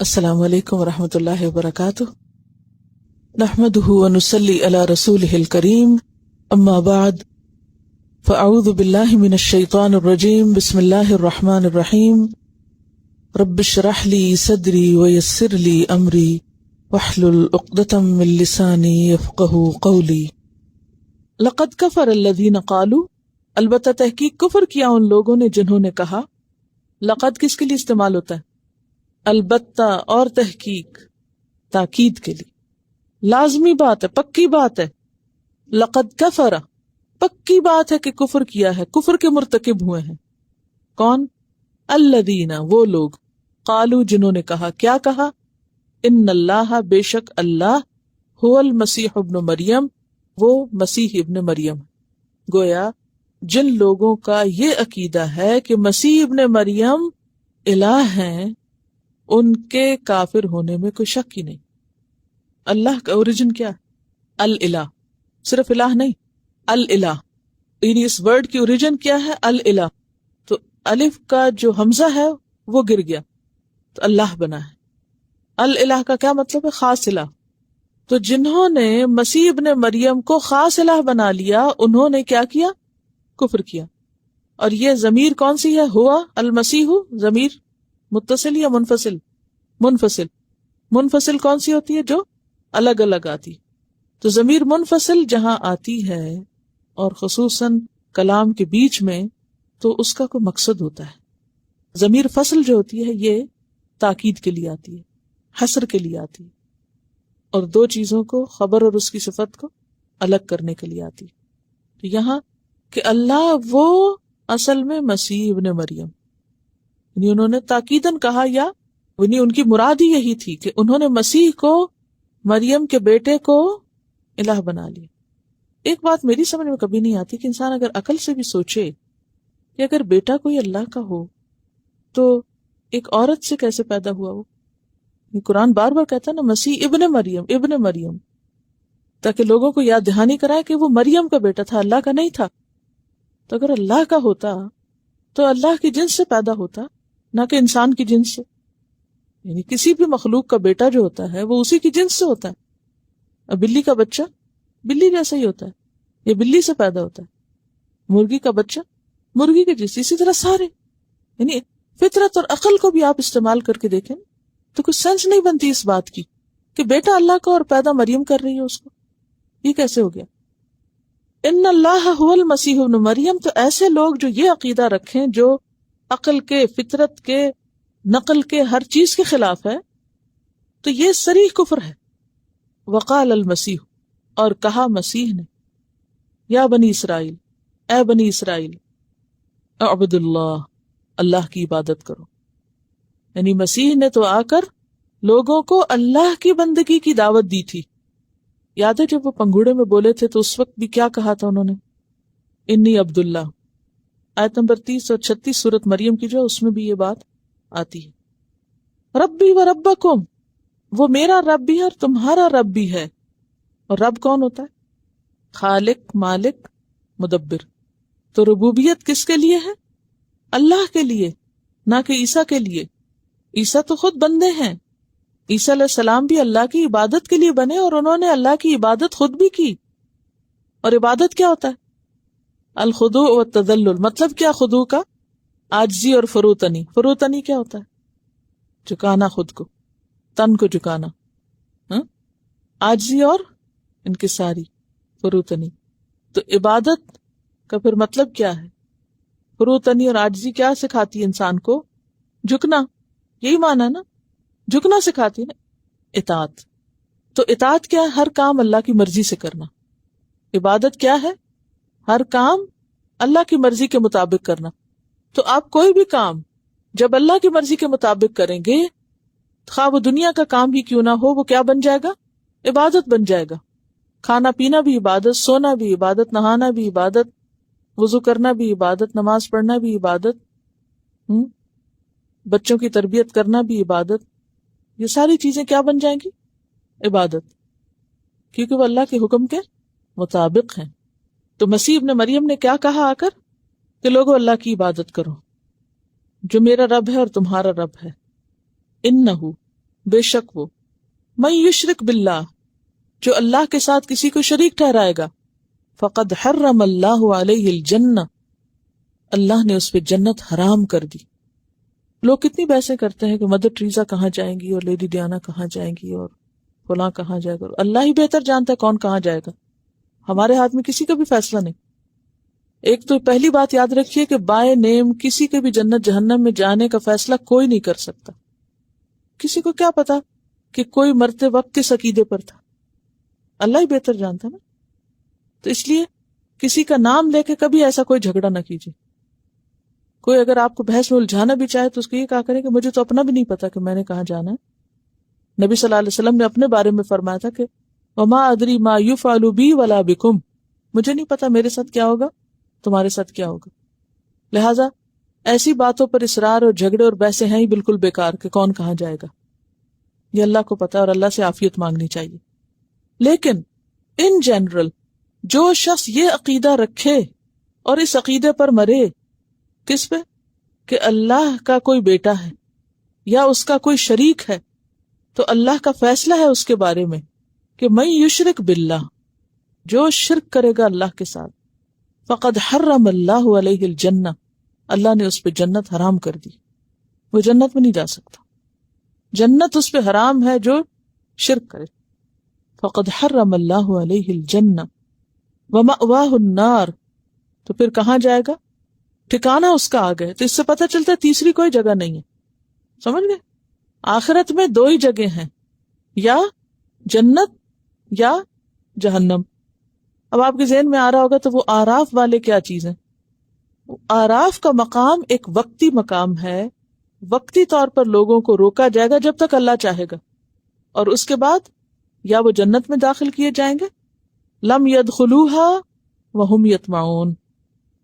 السلام علیکم ورحمۃ اللہ وبرکاتہ، نحمده ونصلی علی رسولہ الکریم، اما بعد فاعوذ باللہ من الشیطان الرجیم، بسم اللہ الرحمن الرحیم، رب اشرح لی صدری ویسر لی امری واحلل عقدۃ من لسانی یفقہوا قولی۔ لقد کفر الذین قالوا، البتہ تحقیق کفر کیا ان لوگوں نے جنہوں نے کہا۔ لقد کس کے لیے استعمال ہوتا ہے؟ البتہ اور تحقیق، تاکید کے لیے، لازمی بات ہے، پکی بات ہے۔ لقد کفر، پکی بات ہے کہ کفر کیا ہے، کفر کے مرتکب ہوئے ہیں۔ کون؟ الذین، وہ لوگ، قالوا جنہوں نے کہا، کیا کہا؟ ان اللہ، بے شک اللہ، هو المسیح ابن مریم، وہ مسیح ابن مریم۔ گویا جن لوگوں کا یہ عقیدہ ہے کہ مسیح ابن مریم الہ ہیں، ان کے کافر ہونے میں کوئی شک ہی نہیں۔ اللہ کا اوریجن کیا ہے؟ الالہ، صرف الہ نہیں، الالہ، یعنی اس ورڈ کی اوریجن کیا ہے؟ الالہ۔ تو الف کا جو حمزہ ہے وہ گر گیا تو اللہ بنا ہے۔ الالہ کا کیا مطلب ہے؟ خاص الہ۔ تو جنہوں نے مسیح ابن مریم کو خاص الہ بنا لیا، انہوں نے کیا کیا؟ کفر کیا۔ اور یہ ضمیر کون سی ہے؟ ہوا المسیح، ضمیر متصل یا منفصل؟ منفصل۔ منفصل کون سی ہوتی ہے؟ جو الگ الگ آتی۔ تو ضمیر منفصل جہاں آتی ہے اور خصوصاً کلام کے بیچ میں، تو اس کا کوئی مقصد ہوتا ہے۔ ضمیر فصل جو ہوتی ہے یہ تاکید کے لیے آتی ہے، حصر کے لیے آتی ہے، اور دو چیزوں کو، خبر اور اس کی صفت کو الگ کرنے کے لیے آتی ہے۔ تو یہاں کہ اللہ وہ اصل میں مسیح ابن مریم، یعنی انہوں نے تاکیداً کہا، یا یعنی ان کی مراد ہی یہی تھی کہ انہوں نے مسیح کو، مریم کے بیٹے کو الہ بنا لیا۔ ایک بات میری سمجھ میں کبھی نہیں آتی کہ انسان اگر عقل سے بھی سوچے کہ اگر بیٹا کوئی اللہ کا ہو تو ایک عورت سے کیسے پیدا ہوا وہ؟ قرآن بار بار کہتا ہے نا، مسیح ابن مریم، ابن مریم، تاکہ لوگوں کو یاد دہانی کرائے کہ وہ مریم کا بیٹا تھا، اللہ کا نہیں تھا۔ تو اگر اللہ کا ہوتا تو اللہ کی جنس سے پیدا ہوتا، نہ کہ انسان کی جنس سے۔ یعنی کسی بھی مخلوق کا بیٹا جو ہوتا ہے وہ اسی کی جنس سے ہوتا ہے۔ اب بلی کا بچہ بلی جیسا ہی ہوتا ہے، یہ بلی سے پیدا ہوتا ہے۔ مرغی کا بچہ مرغی کے جنس، اسی طرح سارے۔ یعنی فطرت اور عقل کو بھی آپ استعمال کر کے دیکھیں تو کچھ سینس نہیں بنتی اس بات کی کہ بیٹا اللہ کا اور پیدا مریم کر رہی ہے اس کو، یہ کیسے ہو گیا؟ ان اللہ هو المسیح ابن مریم۔ تو ایسے لوگ جو یہ عقیدہ رکھیں، جو عقل کے، فطرت کے، نقل کے، ہر چیز کے خلاف ہے، تو یہ صریح کفر ہے۔ وقال المسیح، اور کہا مسیح نے، یا بنی اسرائیل، اے بنی اسرائیل، اعبد اللہ، اللہ کی عبادت کرو۔ یعنی مسیح نے تو آ کر لوگوں کو اللہ کی بندگی کی دعوت دی تھی۔ یاد ہے جب وہ پنگوڑے میں بولے تھے تو اس وقت بھی کیا کہا تھا انہوں نے؟ انی عبداللہ۔ آیت نمبر 30 اور 36 سورۃ مریم کی جو، اس میں بھی یہ بات آتی ہے۔ ربی و ربکم، وہ میرا رب بھی ہے اور تمہارا رب بھی ہے۔ اور رب کون ہوتا ہے؟ خالق، مالک، مدبر۔ تو ربوبیت کس کے لیے ہے؟ اللہ کے لیے، نہ کہ عیسیٰ کے لیے۔ عیسیٰ تو خود بندے ہیں، عیسیٰ علیہ السلام بھی اللہ کی عبادت کے لیے بنے اور انہوں نے اللہ کی عبادت خود بھی کی۔ اور عبادت کیا ہوتا ہے؟ الخضوع والتذلل۔ مطلب کیا خضوع کا؟ عاجزی اور فروتنی۔ فروتنی کیا ہوتا ہے؟ جھکانا خود کو، تن کو جھکانا۔ عاجزی اور انکساری، فروتنی۔ تو عبادت کا پھر مطلب کیا ہے؟ فروتنی اور عاجزی کیا سکھاتی ہے انسان کو؟ جھکنا، یہی معنی ہے نا، جھکنا سکھاتی ہے نا۔ اطاعت، تو اطاعت کیا ہے؟ ہر کام اللہ کی مرضی سے کرنا۔ عبادت کیا ہے؟ ہر کام اللہ کی مرضی کے مطابق کرنا۔ تو آپ کوئی بھی کام جب اللہ کی مرضی کے مطابق کریں گے، خواہ وہ دنیا کا کام ہی کیوں نہ ہو، وہ کیا بن جائے گا؟ عبادت بن جائے گا۔ کھانا پینا بھی عبادت، سونا بھی عبادت، نہانا بھی عبادت، وضو کرنا بھی عبادت، نماز پڑھنا بھی عبادت، بچوں کی تربیت کرنا بھی عبادت۔ یہ ساری چیزیں کیا بن جائیں گی؟ عبادت، کیونکہ وہ اللہ کے حکم کے مطابق ہیں۔ تو مسیح ابن مریم نے کیا کہا آ کر؟ کہ لوگوں اللہ کی عبادت کرو، جو میرا رب ہے اور تمہارا رب ہے۔ انہو، بے شک وہ من یشرک باللہ جو اللہ کے ساتھ کسی کو شریک ٹھہرائے گا فقد حرم اللہ علیہ الجنہ اللہ نے اس پہ جنت حرام کر دی. لوگ کتنی بحثیں کرتے ہیں کہ مدر ٹریزا کہاں جائیں گی اور لیڈی ڈیانا کہاں جائیں گی اور فلاں کہاں جائے گا. اللہ ہی بہتر جانتا ہے کون کہاں جائے گا. ہمارے ہاتھ میں کسی کا بھی فیصلہ نہیں. ایک تو پہلی بات یاد رکھیے کہ بائے نیم کسی کے بھی جنت جہنم میں جانے کا فیصلہ کوئی نہیں کر سکتا. کسی کو کیا پتا کہ کوئی مرتے وقت کس عقیدے پر تھا, اللہ ہی بہتر جانتا نا. تو اس لیے کسی کا نام لے کے کبھی ایسا کوئی جھگڑا نہ کیجیے. کوئی اگر آپ کو بحث میں الجھانا بھی چاہے تو اس کو یہ کہا کرے کہ مجھے تو اپنا بھی نہیں پتا کہ میں نے کہاں جانا ہے. نبی صلی اللہ علیہ وسلم نے اپنے بارے میں فرمایا تھا کہ وما ادری ما یفعل بی ولا بکم, مجھے نہیں پتا میرے ساتھ کیا ہوگا تمہارے ساتھ کیا ہوگا. لہٰذا ایسی باتوں پر اصرار اور جھگڑے اور بحثیں ہیں ہی بالکل بیکار کہ کون کہاں جائے گا. یہ اللہ کو پتا اور اللہ سے عافیت مانگنی چاہیے. لیکن ان جنرل جو شخص یہ عقیدہ رکھے اور اس عقیدے پر مرے, کس پہ, کہ اللہ کا کوئی بیٹا ہے یا اس کا کوئی شریک ہے, تو اللہ کا فیصلہ ہے اس کے بارے میں کہ من یشرک باللہ جو شرک کرے گا اللہ کے ساتھ فقد حرم اللہ علیہ الجنہ اللہ نے اس پہ جنت حرام کر دی. وہ جنت میں نہیں جا سکتا. جنت اس پہ حرام ہے جو شرک کرے. فقد حرم اللہ علیہ الجنہ ومأواہ النار, تو پھر کہاں جائے گا, ٹھکانہ اس کا آ گئے. تو اس سے پتہ چلتا ہے تیسری کوئی جگہ نہیں ہے. سمجھ گئے, آخرت میں دو ہی جگہ ہیں, یا جنت یا جہنم. اب آپ کے ذہن میں آ رہا ہوگا تو وہ آراف والے کیا چیز ہیں. آراف کا مقام ایک وقتی مقام ہے, وقتی طور پر لوگوں کو روکا جائے گا جب تک اللہ چاہے گا, اور اس کے بعد یا وہ جنت میں داخل کیے جائیں گے, لم يدخلوها وهم يطمعون,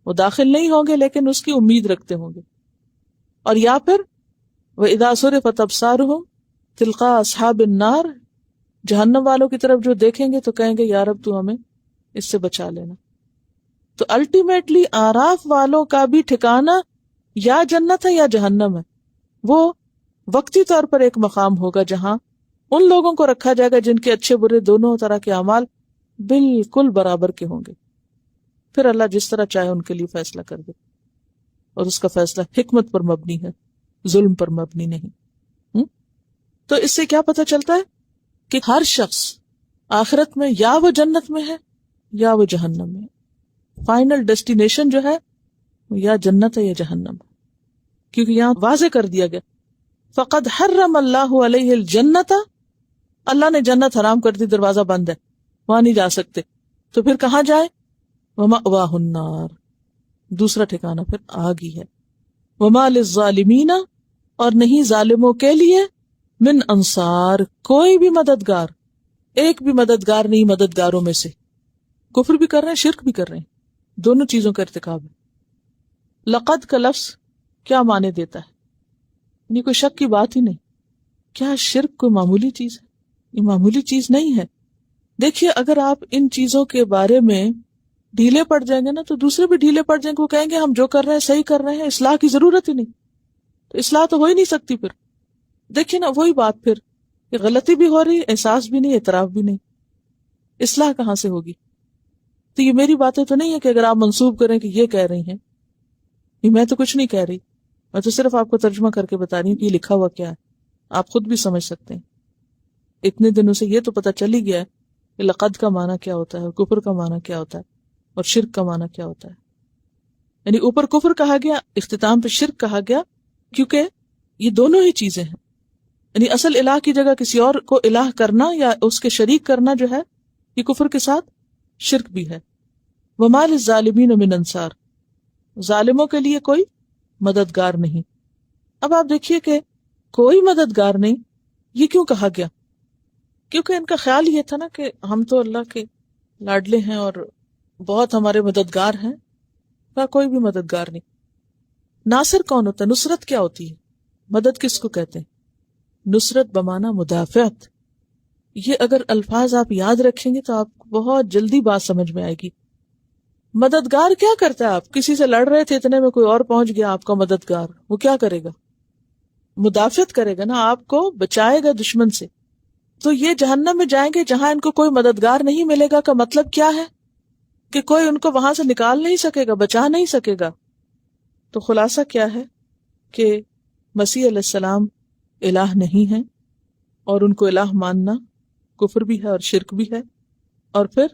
وہ داخل نہیں ہوں گے لیکن اس کی امید رکھتے ہوں گے, اور یا پھر وَإِذَا صُرِفَتْ أَبْصَارُهُمْ تِلْقَاءَ أَصْحَابِ النَّارِ, جہنم والوں کی طرف جو دیکھیں گے تو کہیں گے یا رب تو ہمیں اس سے بچا لینا. تو الٹیمیٹلی آراف والوں کا بھی ٹھکانہ یا جنت ہے یا جہنم ہے. وہ وقتی طور پر ایک مقام ہوگا جہاں ان لوگوں کو رکھا جائے گا جن کے اچھے برے دونوں طرح کے اعمال بالکل برابر کے ہوں گے. پھر اللہ جس طرح چاہے ان کے لیے فیصلہ کر دے, اور اس کا فیصلہ حکمت پر مبنی ہے, ظلم پر مبنی نہیں. تو اس سے کیا پتہ چلتا ہے کہ ہر شخص آخرت میں یا وہ جنت میں ہے یا وہ جہنم میں. فائنل ڈیسٹینیشن جو ہے یا جنت ہے یا جہنم ہے, کیونکہ یہاں واضح کر دیا گیا فقد حرم اللہ علیہ الجنت, اللہ نے جنت حرام کر دی, دروازہ بند ہے, وہاں نہیں جا سکتے. تو پھر کہاں جائے, ومأواہ النار, دوسرا ٹھکانہ پھر آگ ہی ہے. وما للظالمین, اور نہیں ظالموں کے لیے, من انصار, کوئی بھی مددگار, ایک بھی مددگار نہیں مددگاروں میں سے. کفر بھی کر رہے ہیں, شرک بھی کر رہے ہیں, دونوں چیزوں کا ارتکاب ہے. لقد کا لفظ کیا معنی دیتا ہے, یعنی کوئی شک کی بات ہی نہیں. کیا شرک کوئی معمولی چیز ہے؟ یہ معمولی چیز نہیں ہے. دیکھیے اگر آپ ان چیزوں کے بارے میں ڈھیلے پڑ جائیں گے نا تو دوسرے بھی ڈھیلے پڑ جائیں گے, وہ کہیں گے ہم جو کر رہے ہیں صحیح کر رہے ہیں, اصلاح کی ضرورت ہی نہیں. تو اصلاح تو ہو ہی نہیں سکتی. پھر دیکھیے نا وہی بات, پھر کہ غلطی بھی ہو رہی, احساس بھی نہیں, اعتراف بھی نہیں, اصلاح کہاں سے ہوگی؟ تو یہ میری باتیں تو نہیں ہے کہ اگر آپ منسوب کریں کہ یہ کہہ رہی ہیں, یہ میں تو کچھ نہیں کہہ رہی, میں تو صرف آپ کو ترجمہ کر کے بتا رہی ہوں کہ یہ لکھا ہوا کیا ہے, آپ خود بھی سمجھ سکتے ہیں. اتنے دنوں سے یہ تو پتہ چل ہی گیا ہے کہ لقد کا معنی کیا ہوتا ہے, اور کفر کا معنی کیا ہوتا ہے, اور شرک کا معنی کیا ہوتا ہے. یعنی اوپر کفر کہا گیا, اختتام پہ شرک کہا گیا, کیونکہ یہ دونوں ہی چیزیں ہیں. یعنی اصل الہ کی جگہ کسی اور کو الہ کرنا یا اس کے شریک کرنا جو ہے یہ کفر کے ساتھ شرک بھی ہے. وما للظالمین من انصار, ظالموں کے لیے کوئی مددگار نہیں. اب آپ دیکھیے کہ کوئی مددگار نہیں, یہ کیوں کہا گیا؟ کیونکہ ان کا خیال یہ تھا نا کہ ہم تو اللہ کے لاڈلے ہیں اور بہت ہمارے مددگار ہیں. کا کوئی بھی مددگار نہیں. ناصر کون ہوتا ہے؟ نصرت کیا ہوتی ہے؟ مدد کس کو کہتے ہیں؟ نصرت بمانا مدافعت. یہ اگر الفاظ آپ یاد رکھیں گے تو آپ کو بہت جلدی بات سمجھ میں آئے گی. مددگار کیا کرتا ہے؟ آپ کسی سے لڑ رہے تھے, اتنے میں کوئی اور پہنچ گیا آپ کا مددگار, وہ کیا کرے گا؟ مدافعت کرے گا نا، آپ کو بچائے گا دشمن سے، تو یہ جہنم میں جائیں گے جہاں ان کو کوئی مددگار نہیں ملے گا کا مطلب کیا ہے کہ کوئی ان کو وہاں سے نکال نہیں سکے گا، بچا نہیں سکے گا. تو خلاصہ کیا ہے کہ مسیح علیہ السلام الہ نہیں ہے، اور ان کو الہ ماننا کفر بھی ہے اور شرک بھی ہے. اور پھر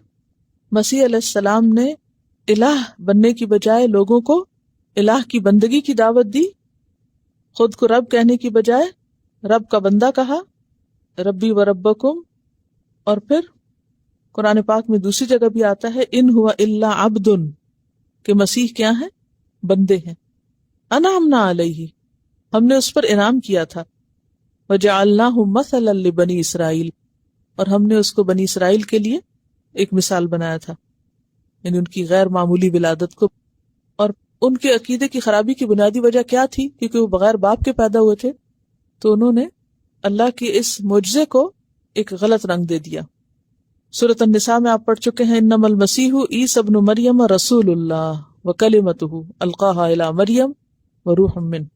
مسیح علیہ السلام نے الہ بننے کی بجائے لوگوں کو الہ کی بندگی کی دعوت دی، خود کو رب کہنے کی بجائے رب کا بندہ کہا، ربی و ربکم. اور پھر قرآن پاک میں دوسری جگہ بھی آتا ہے ان ہوا الا عبد، کہ مسیح کیا ہے؟ بندے ہیں. انعمنا علیہ، ہم نے اس پر انعام کیا تھا. وجعلناہ مثلا لبنی اسرائیل، اور ہم نے اس کو بنی اسرائیل کے لیے ایک مثال بنایا تھا، یعنی ان کی غیر معمولی ولادت کو. اور ان کے عقیدے کی خرابی کی بنیادی وجہ کیا تھی؟ کیونکہ وہ بغیر باپ کے پیدا ہوئے تھے، تو انہوں نے اللہ کی اس معجزے کو ایک غلط رنگ دے دیا. سورۃ النساء میں آپ پڑھ چکے ہیں انما المسیح عیسی ابن مریم رسول اللہ وکلمتہ القاها الی مریم وروح منہ.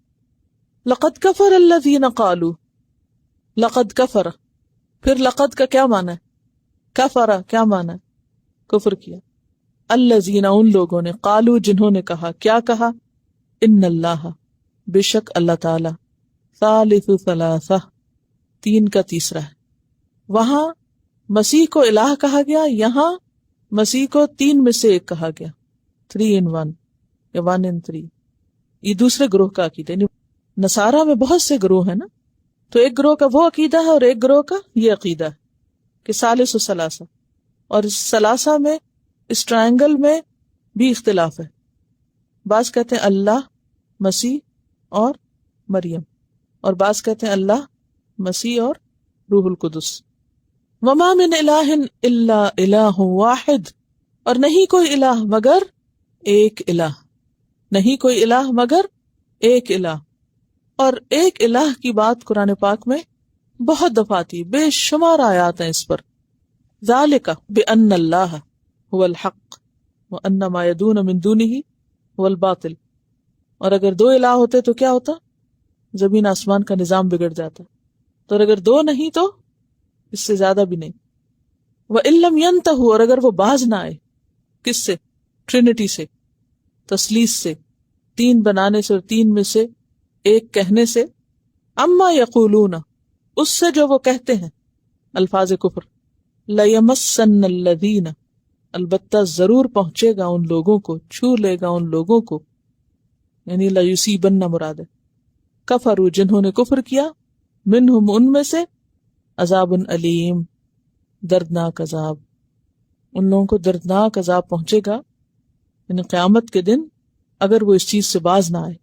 لقد کفر الذین قالوا، لقد کفر، پھر لقد کا کیا معنی ہے؟ کفر کیا معنی ہے؟ کفر کیا. الذین، ان لوگوں نے، قالوا جنہوں نے کہا، کیا کہا؟ ان اللہ، بے شک اللہ تعالی، ثالث ثلاثہ، تین کا تیسرا ہے. وہاں مسیح کو الہ کہا گیا، یہاں مسیح کو تین میں سے ایک کہا گیا، 3 in 1 یا 1 in 3. یہ دوسرے گروہ کا عقیدہ. نصارہ میں بہت سے گروہ ہیں نا، تو ایک گروہ کا وہ عقیدہ ہے اور ایک گروہ کا یہ عقیدہ ہے کہ ثالث و ثلاثہ. اور اس ثلاثہ میں، اس ٹرائنگل میں بھی اختلاف ہے. بعض کہتے ہیں اللہ، مسیح اور مریم، اور بعض کہتے ہیں اللہ، مسیح اور روح القدس. وما من الہ الا الہ واحد، اور نہیں کوئی الہ مگر ایک الہ، نہیں کوئی الہ مگر ایک الہ. اور ایک الہ کی بات قرآن پاک میں بہت دفعہ آتی، بے شمار آیات ہیں اس پر. ذالک بأن اللہ هو الحق وأن ما يدعون من دونه هو الباطل. اور اگر دو الہ ہوتے تو کیا ہوتا؟ زمین آسمان کا نظام بگڑ جاتا. تو اگر دو نہیں تو اس سے زیادہ بھی نہیں. وَإِن لَّمْ يَنْتَهُوا، اور اگر وہ باز نہ آئے، کس سے؟ ٹرینٹی سے، تثلیث سے، تین بنانے سے اور تین میں سے ایک کہنے سے. اما یقولون، اس سے جو وہ کہتے ہیں، الفاظ کفر. لَيَمَسَّنَّ الَّذِينَ، البتہ ضرور پہنچے گا ان لوگوں کو، چھو لے گا ان لوگوں کو، یعنی لَيُصِيبَنَّ مراد ہے، کفروا جنہوں نے کفر کیا، منہم ان میں سے، عذاب علیم، دردناک عذاب. ان لوگوں کو دردناک عذاب پہنچے گا، یعنی قیامت کے دن، اگر وہ اس چیز سے باز نہ آئے.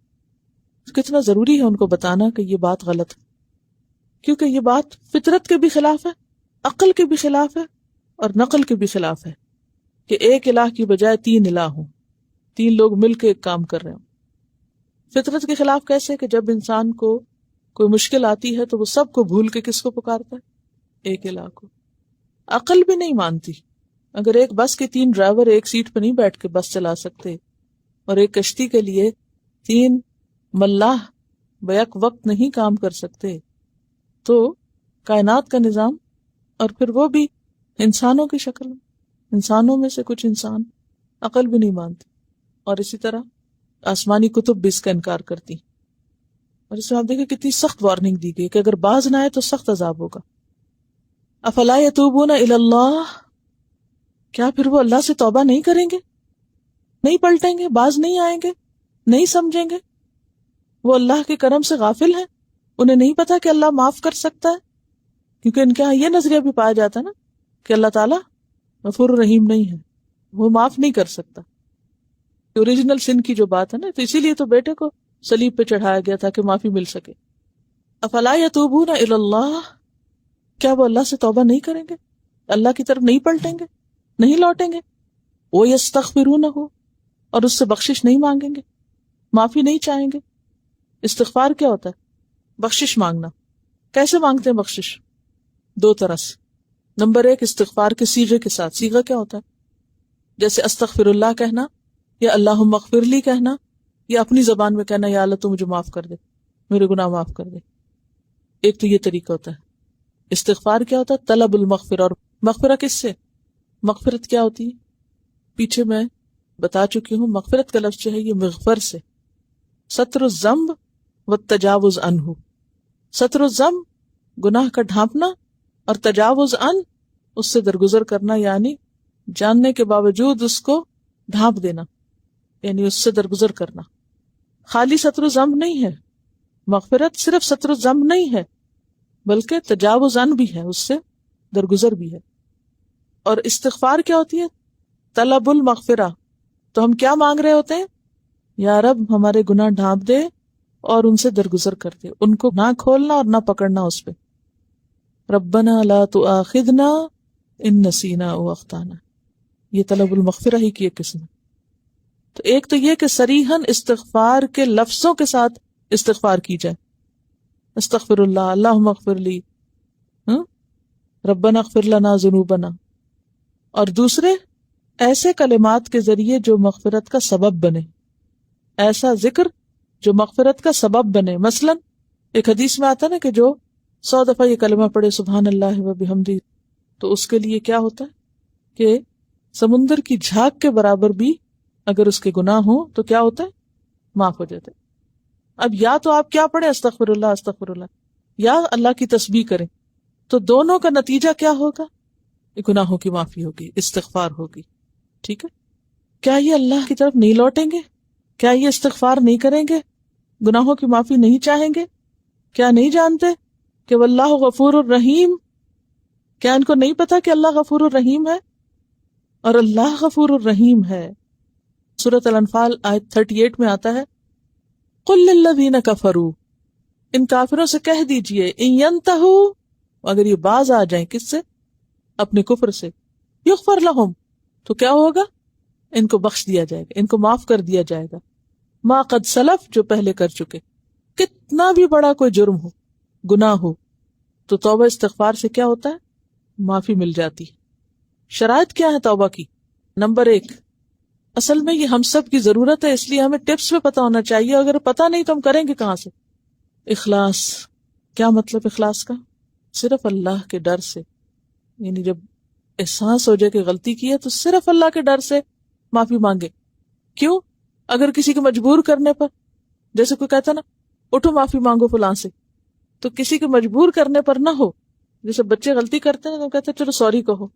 کتنا ضروری ہے ان کو بتانا کہ یہ بات غلط ہے، کیونکہ یہ بات فطرت کے بھی خلاف ہے، عقل کے بھی خلاف ہے اور نقل کے بھی خلاف ہے کہ ایک الہ کی بجائے 3 الہ ہوں، 3 لوگ مل کے ایک کام کر رہے ہوں. فطرت کے خلاف کیسے کہ جب انسان کو کوئی مشکل آتی ہے تو وہ سب کو بھول کے کس کو پکارتا ہے؟ ایک الہ کو. عقل بھی نہیں مانتی. اگر ایک بس کے 3 ڈرائیور ایک سیٹ پہ نہیں بیٹھ کے بس چلا سکتے، اور ایک کشتی کے لیے 3 ملاح بیک وقت نہیں کام کر سکتے، تو کائنات کا نظام، اور پھر وہ بھی انسانوں کی شکل میں، انسانوں میں سے کچھ انسان، عقل بھی نہیں مانتی. اور اسی طرح آسمانی کتب بھی اس کا انکار کرتی. اور اس میں آپ دیکھیں کتنی سخت وارننگ دی گئی کہ اگر باز نہ آئے تو سخت عذاب ہوگا. افلا یتوبون الی اللہ، کیا پھر وہ اللہ سے توبہ نہیں کریں گے، نہیں پلٹیں گے، باز نہیں آئیں گے، نہیں سمجھیں گے؟ وہ اللہ کے کرم سے غافل ہیں، انہیں نہیں پتا کہ اللہ معاف کر سکتا ہے، کیونکہ ان کے یہاں یہ نظریہ بھی پایا جاتا ہے نا کہ اللہ تعالیٰ غفور رحیم نہیں ہے، وہ معاف نہیں کر سکتا. اوریجنل سن کی جو بات ہے نا، تو اسی لیے تو بیٹے کو صلیب پہ چڑھایا گیا تھا کہ معافی مل سکے. افلا یتوبون الی اللہ، کیا وہ اللہ سے توبہ نہیں کریں گے، اللہ کی طرف نہیں پلٹیں گے، نہیں لوٹیں گے؟ وَيَسْتَغْفِرُونَهُ، اور اس سے بخشش نہیں مانگیں گے، معافی نہیں چاہیں گے. استغفار کیا ہوتا ہے؟ بخشش مانگنا. کیسے مانگتے ہیں بخشش؟ 2 طرح سے. نمبر 1 استغفار کے صیغے کے ساتھ. صیغہ کیا ہوتا ہے؟ جیسے استغفر اللہ کہنا، یا اللہم اغفر لی کہنا، یا اپنی زبان میں کہنا یا اللہ تو مجھے معاف کر دے، میرے گناہ معاف کر دے. ایک تو یہ طریقہ ہوتا ہے. استغفار کیا ہوتا ہے؟ طلب المغفرہ. اور مغفرہ کس سے؟ مغفرت کیا ہوتی ہے؟ پیچھے میں بتا چکی ہوں، مغفرت کا لفظ جو ہے یہ مغفر سے، ستر الذنب والتجاوز عنہ. ستر الذنب گناہ کا ڈھانپنا، اور تجاوز عن اس سے درگزر کرنا، یعنی جاننے کے باوجود اس کو ڈھانپ دینا، یعنی اس سے درگزر کرنا. خالی ستر الذنب نہیں ہے مغفرت، صرف ستر الذنب نہیں ہے بلکہ تجاوز عن بھی ہے، اس سے درگزر بھی ہے. اور استغفار کیا ہوتی ہے؟ طلب المغفرہ. تو ہم کیا مانگ رہے ہوتے ہیں؟ یا رب ہمارے گناہ ڈھانپ دے اور ان سے درگزر کر دے، ان کو نہ کھولنا اور نہ پکڑنا اس پہ. ربنا لا تؤاخذنا ان نسینا او اخطانا، یہ طلب المغفرہ ہی کی ایک قسم ہے. تو ایک تو یہ کہ صریحاً استغفار کے لفظوں کے ساتھ استغفار کی جائے، استغفر اللہ، اللہم اغفر لی، ربنا اغفر لنا ذنوبنا. اور دوسرے ایسے کلمات کے ذریعے جو مغفرت کا سبب بنے، ایسا ذکر جو مغفرت کا سبب بنے. مثلا ایک حدیث میں آتا نا کہ جو 100 دفعہ یہ کلمہ پڑھے سبحان اللہ و بحمدہ، تو اس کے لیے کیا ہوتا ہے کہ سمندر کی جھاگ کے برابر بھی اگر اس کے گناہ ہوں تو کیا ہوتا ہے؟ معاف ہو جاتے. اب یا تو آپ کیا پڑھیں؟ استغفر اللہ استغفر اللہ، یا اللہ کی تسبیح کریں. تو دونوں کا نتیجہ کیا ہوگا؟ گناہوں کی معافی ہوگی، استغفار ہوگی. ٹھیک ہے؟ کیا یہ اللہ کی طرف نہیں لوٹیں گے؟ کیا یہ استغفار نہیں کریں گے؟ گناہوں کی معافی نہیں چاہیں گے؟ کیا نہیں جانتے کہ واللہ غفور الرحیم؟ کیا ان کو نہیں پتا کہ اللہ غفور الرحیم ہے؟ اور اللہ غفور الرحیم ہے. سورۃ الانفال آیت 38 میں آتا ہے قل للذین کفروا، ان کافروں سے کہہ دیجئے ان ینتہوا، اگر یہ باز آ جائیں کس سے؟ اپنے کفر سے، یغفر لہم، تو کیا ہوگا؟ ان کو بخش دیا جائے گا، ان کو معاف کر دیا جائے گا. ما قد سلف، جو پہلے کر چکے. کتنا بھی بڑا کوئی جرم ہو، گناہ ہو، تو توبہ استغفار سے کیا ہوتا ہے؟ معافی مل جاتی. شرائط کیا ہے توبہ کی؟ نمبر 1، اصل میں یہ ہم سب کی ضرورت ہے، اس لیے ہمیں ٹپس پہ پتہ ہونا چاہیے. اگر پتہ نہیں تو ہم کریں گے کہاں سے؟ اخلاص. کیا مطلب اخلاص کا؟ صرف اللہ کے ڈر سے، یعنی جب احساس ہو جائے کہ غلطی کی ہے تو صرف اللہ کے ڈر سے معافی مانگے. کیوں؟ اگر کسی کو مجبور کرنے پر، جیسے کوئی کہتا نا اٹھو معافی مانگو فلاں سے، تو کسی کو مجبور کرنے پر نہ ہو. جیسے بچے غلطی کرتے ہیں تو کہتے ہیں چلو سوری کہو،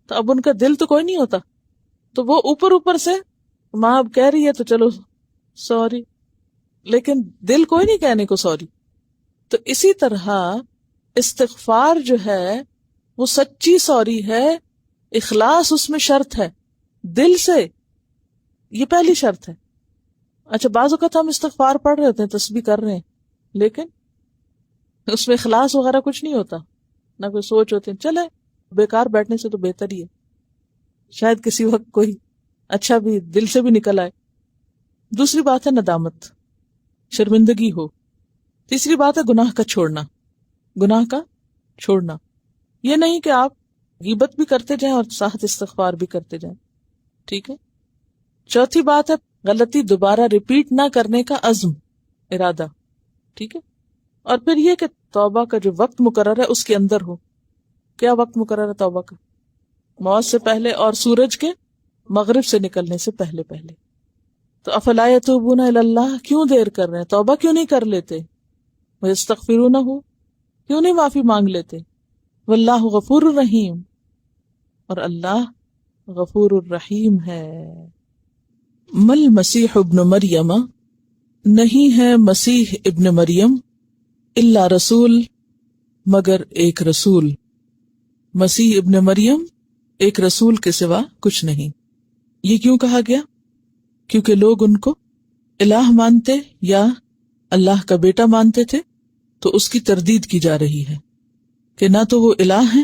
تو اب ان کا دل تو کوئی نہیں ہوتا، تو وہ اوپر سے ماں اب کہہ رہی ہے تو چلو سوری، لیکن دل کوئی نہیں کہنے کو سوری. تو اسی طرح استغفار جو ہے وہ سچی سوری ہے، اخلاص اس میں شرط ہے، دل سے، یہ پہلی شرط ہے. اچھا بعض اوقات ہم استغفار پڑھ رہے ہوتے ہیں، تسبیح کر رہے ہیں، لیکن اس میں اخلاص وغیرہ کچھ نہیں ہوتا، نہ کوئی سوچ ہوتے ہیں، چلے بیکار بیٹھنے سے تو بہتر ہی ہے، شاید کسی وقت کوئی اچھا بھی دل سے بھی نکل آئے. دوسری بات ہے ندامت، شرمندگی ہو. تیسری بات ہے گناہ کا چھوڑنا، گناہ کا چھوڑنا، یہ نہیں کہ آپ غیبت بھی کرتے جائیں اور ساتھ استغفار بھی کرتے جائیں. ٹھیک ہے. چوتھی بات ہے غلطی دوبارہ ریپیٹ نہ کرنے کا عزم، ارادہ. ٹھیک ہے. اور پھر یہ کہ توبہ کا جو وقت مقرر ہے اس کے اندر ہو. کیا وقت مقرر ہے توبہ کا؟ موت سے پہلے اور سورج کے مغرب سے نکلنے سے پہلے پہلے. تو افلا یتوبون الی اللہ، کیوں دیر کر رہے ہیں؟ توبہ کیوں نہیں کر لیتے؟ ویستغفرونہ، کیوں نہیں معافی مانگ لیتے؟ واللہ غفور الرحیم، اور اللہ غفور الرحیم ہے. مل مسیح ابن مریم، نہیں ہے مسیح ابن مریم، الا رسول، مگر ایک رسول. مسیح ابن مریم ایک رسول کے سوا کچھ نہیں. یہ کیوں کہا گیا؟ کیونکہ لوگ ان کو الہ مانتے یا اللہ کا بیٹا مانتے تھے، تو اس کی تردید کی جا رہی ہے کہ نہ تو وہ الہ ہیں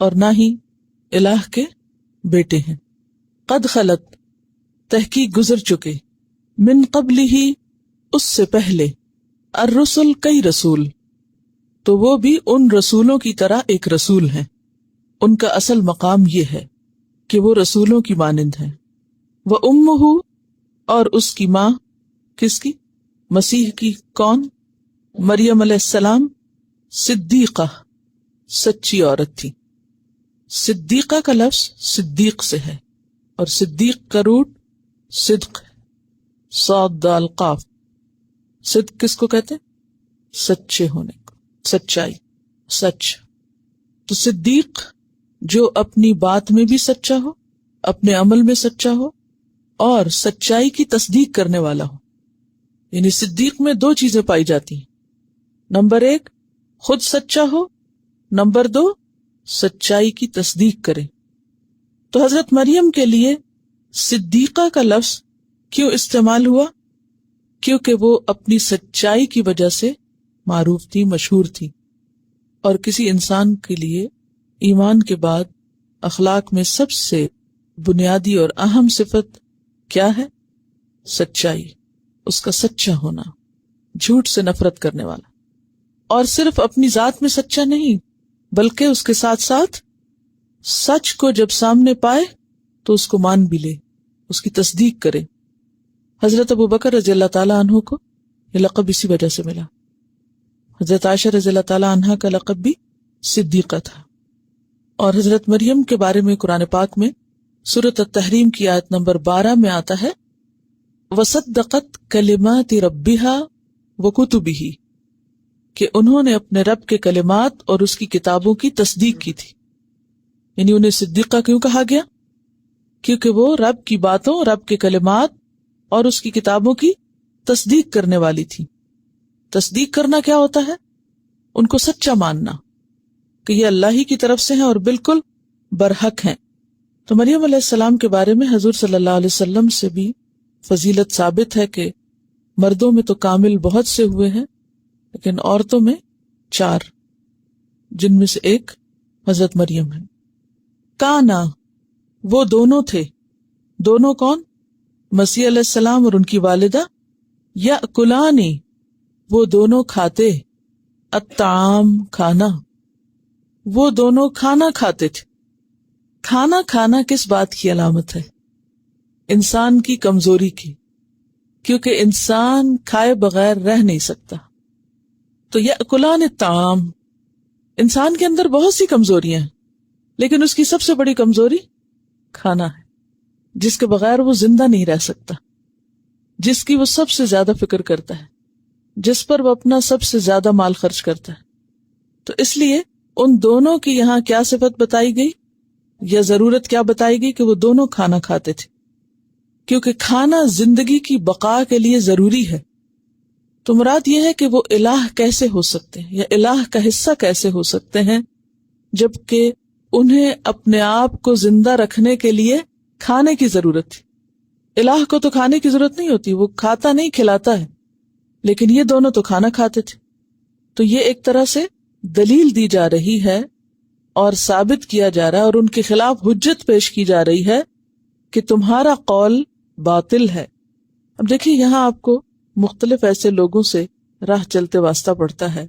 اور نہ ہی الہ کے بیٹے ہیں. قد خلت، تحقیق گزر چکے، من قبل ہی، اس سے پہلے، الرسل، کئی رسول، تو وہ بھی ان رسولوں کی طرح ایک رسول ہیں. ان کا اصل مقام یہ ہے کہ وہ رسولوں کی مانند ہیں. وَأُمُّهُ، اور اس کی ماں، کس کی؟ مسیح کی. کون؟ مریم علیہ السلام. صدیقہ سچی عورت تھی. صدیقہ کا لفظ صدیق سے ہے اور صدیق کا روٹ صدق ہے. صاد دال قاف. صدق کس کو کہتے ہیں؟ سچے ہونے کو، سچائی، سچ. تو صدیق جو اپنی بات میں بھی سچا ہو، اپنے عمل میں سچا ہو اور سچائی کی تصدیق کرنے والا ہو. یعنی صدیق میں دو چیزیں پائی جاتی ہیں. نمبر 1 خود سچا ہو، نمبر 2 سچائی کی تصدیق کرے. تو حضرت مریم کے لیے صدیقہ کا لفظ کیوں استعمال ہوا؟ کیونکہ وہ اپنی سچائی کی وجہ سے معروف تھی، مشہور تھی. اور کسی انسان کے لیے ایمان کے بعد اخلاق میں سب سے بنیادی اور اہم صفت کیا ہے؟ سچائی. اس کا سچا ہونا، جھوٹ سے نفرت کرنے والا. اور صرف اپنی ذات میں سچا نہیں بلکہ اس کے ساتھ ساتھ سچ کو جب سامنے پائے تو اس کو مان بھی لے، اس کی تصدیق کرے. حضرت ابوبکر رضی اللہ تعالیٰ عنہ کو یہ لقب اسی وجہ سے ملا. حضرت عائشہ رضی اللہ تعالیٰ عنہ کا لقب بھی صدیقہ تھا. اور حضرت مریم کے بارے میں قرآن پاک میں سورۃ التحریم کی آیت نمبر 12 میں آتا ہے وَصَدَّقَتْ كَلِمَاتِ رَبِّهَا وَكُتُبِهِ، کہ انہوں نے اپنے رب کے کلمات اور اس کی کتابوں کی تصدیق کی تھی. یعنی انہیں صدیقہ کیوں کہا گیا؟ کیونکہ وہ رب کی باتوں، رب کے کلمات اور اس کی کتابوں کی تصدیق کرنے والی تھی. تصدیق کرنا کیا ہوتا ہے؟ ان کو سچا ماننا کہ یہ اللہ ہی کی طرف سے ہیں اور بالکل برحق ہیں. تو مریم علیہ السلام کے بارے میں حضور صلی اللہ علیہ وسلم سے بھی فضیلت ثابت ہے کہ مردوں میں تو کامل بہت سے ہوئے ہیں لیکن عورتوں میں 4، جن میں سے ایک حضرت مریم ہے. کانا وہ دونوں تھے. دونوں کون؟ مسیح علیہ السلام اور ان کی والدہ. یأکلانی وہ دونوں کھاتے. الطعام کھانا، وہ دونوں کھانا کھاتے تھے. کھانا کھانا کس بات کی علامت ہے؟ انسان کی کمزوری کی، کیونکہ انسان کھائے بغیر رہ نہیں سکتا. تو یأکلان الطعام، انسان کے اندر بہت سی کمزوریاں ہیں لیکن اس کی سب سے بڑی کمزوری کھانا ہے، جس کے بغیر وہ زندہ نہیں رہ سکتا، جس کی وہ سب سے زیادہ فکر کرتا ہے، جس پر وہ اپنا سب سے زیادہ مال خرچ کرتا ہے. تو اس لیے ان دونوں کی یہاں کیا صفت بتائی گئی یا ضرورت کیا بتائی گئی کہ وہ دونوں کھانا کھاتے تھے، کیونکہ کھانا زندگی کی بقا کے لیے ضروری ہے. تو مراد یہ ہے کہ وہ الہ کیسے ہو سکتے ہیں یا الہ کا حصہ کیسے ہو سکتے ہیں جبکہ انہیں اپنے آپ کو زندہ رکھنے کے لیے کھانے کی ضرورت تھی. الہ کو تو کھانے کی ضرورت نہیں ہوتی، وہ کھاتا نہیں کھلاتا ہے، لیکن یہ دونوں تو کھانا کھاتے تھے. تو یہ ایک طرح سے دلیل دی جا رہی ہے اور ثابت کیا جا رہا ہے اور ان کے خلاف حجت پیش کی جا رہی ہے کہ تمہارا قول باطل ہے. اب دیکھیے یہاں آپ کو مختلف ایسے لوگوں سے راہ چلتے واسطہ پڑتا ہے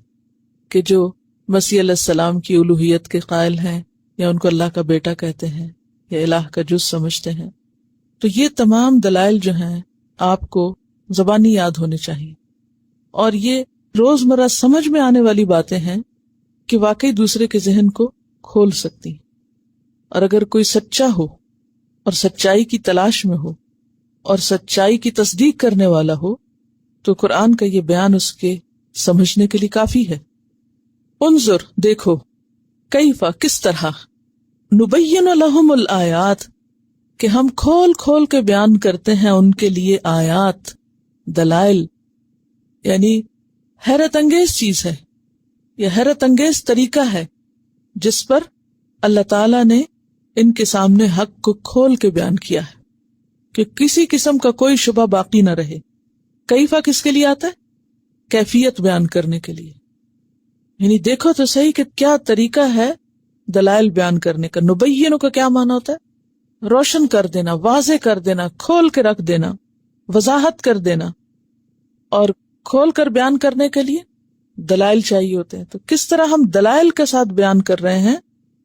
کہ جو مسیح علیہ السلام کی الوہیت کے قائل ہیں یا ان کو اللہ کا بیٹا کہتے ہیں یا الہ کا جز سمجھتے ہیں. تو یہ تمام دلائل جو ہیں آپ کو زبانی یاد ہونے چاہیے اور یہ روزمرہ سمجھ میں آنے والی باتیں ہیں کہ واقعی دوسرے کے ذہن کو کھول سکتی ہیں. اور اگر کوئی سچا ہو اور سچائی کی تلاش میں ہو اور سچائی کی تصدیق کرنے والا ہو تو قرآن کا یہ بیان اس کے سمجھنے کے لیے کافی ہے. انظر دیکھو، کیفا کس طرح، نبین لہم الآیات کہ ہم کھول کھول کے بیان کرتے ہیں ان کے لیے آیات، دلائل. یعنی حیرت انگیز چیز ہے، یہ حیرت انگیز طریقہ ہے جس پر اللہ تعالیٰ نے ان کے سامنے حق کو کھول کے بیان کیا ہے کہ کسی قسم کا کوئی شبہ باقی نہ رہے. کیفا کس کے لیے آتا ہے؟ کیفیت بیان کرنے کے لیے. یعنی دیکھو تو صحیح کہ کیا طریقہ ہے دلائل بیان کرنے کا. نبینوں کا کیا معنی ہوتا ہے؟ روشن کر دینا، واضح کر دینا، کھول کے رکھ دینا، وضاحت کر دینا. اور کھول کر بیان کرنے کے لیے دلائل چاہیے ہوتے ہیں. تو کس طرح ہم دلائل کے ساتھ بیان کر رہے ہیں،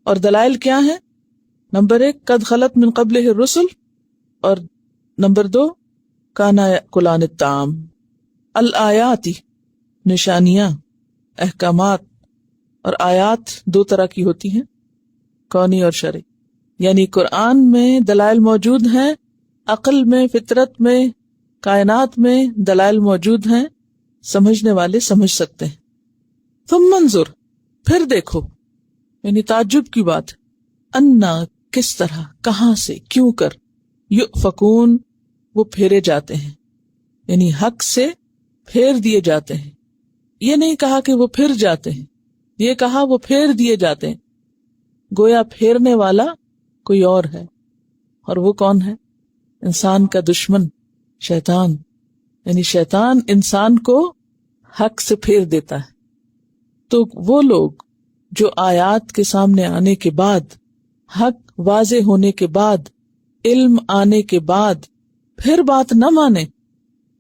اور دلائل کیا ہیں؟ نمبر 1 قد خلت من قبلہ الرسل، اور نمبر 2 کانا یأکلان الطعام. الآیاتی نشانیاں، احکامات، اور آیات دو طرح کی ہوتی ہیں، کونی اور شرعی. یعنی قرآن میں دلائل موجود ہیں، عقل میں، فطرت میں، کائنات میں دلائل موجود ہیں، سمجھنے والے سمجھ سکتے ہیں. ثم انظر، پھر دیکھو، یعنی تعجب کی بات، انا، کس طرح، کہاں سے، کیوں کر، یؤفکون، وہ پھیرے جاتے ہیں، یعنی حق سے پھیر دیے جاتے ہیں. یہ نہیں کہا کہ وہ پھر جاتے ہیں، یہ کہا وہ پھیر دیے جاتے ہیں. گویا پھیرنے والا کوئی اور ہے، اور وہ کون ہے؟ انسان کا دشمن شیطان. یعنی شیطان انسان کو حق سے پھیر دیتا ہے. تو وہ لوگ جو آیات کے سامنے آنے کے بعد، حق واضح ہونے کے بعد، علم آنے کے بعد پھر بات نہ مانے،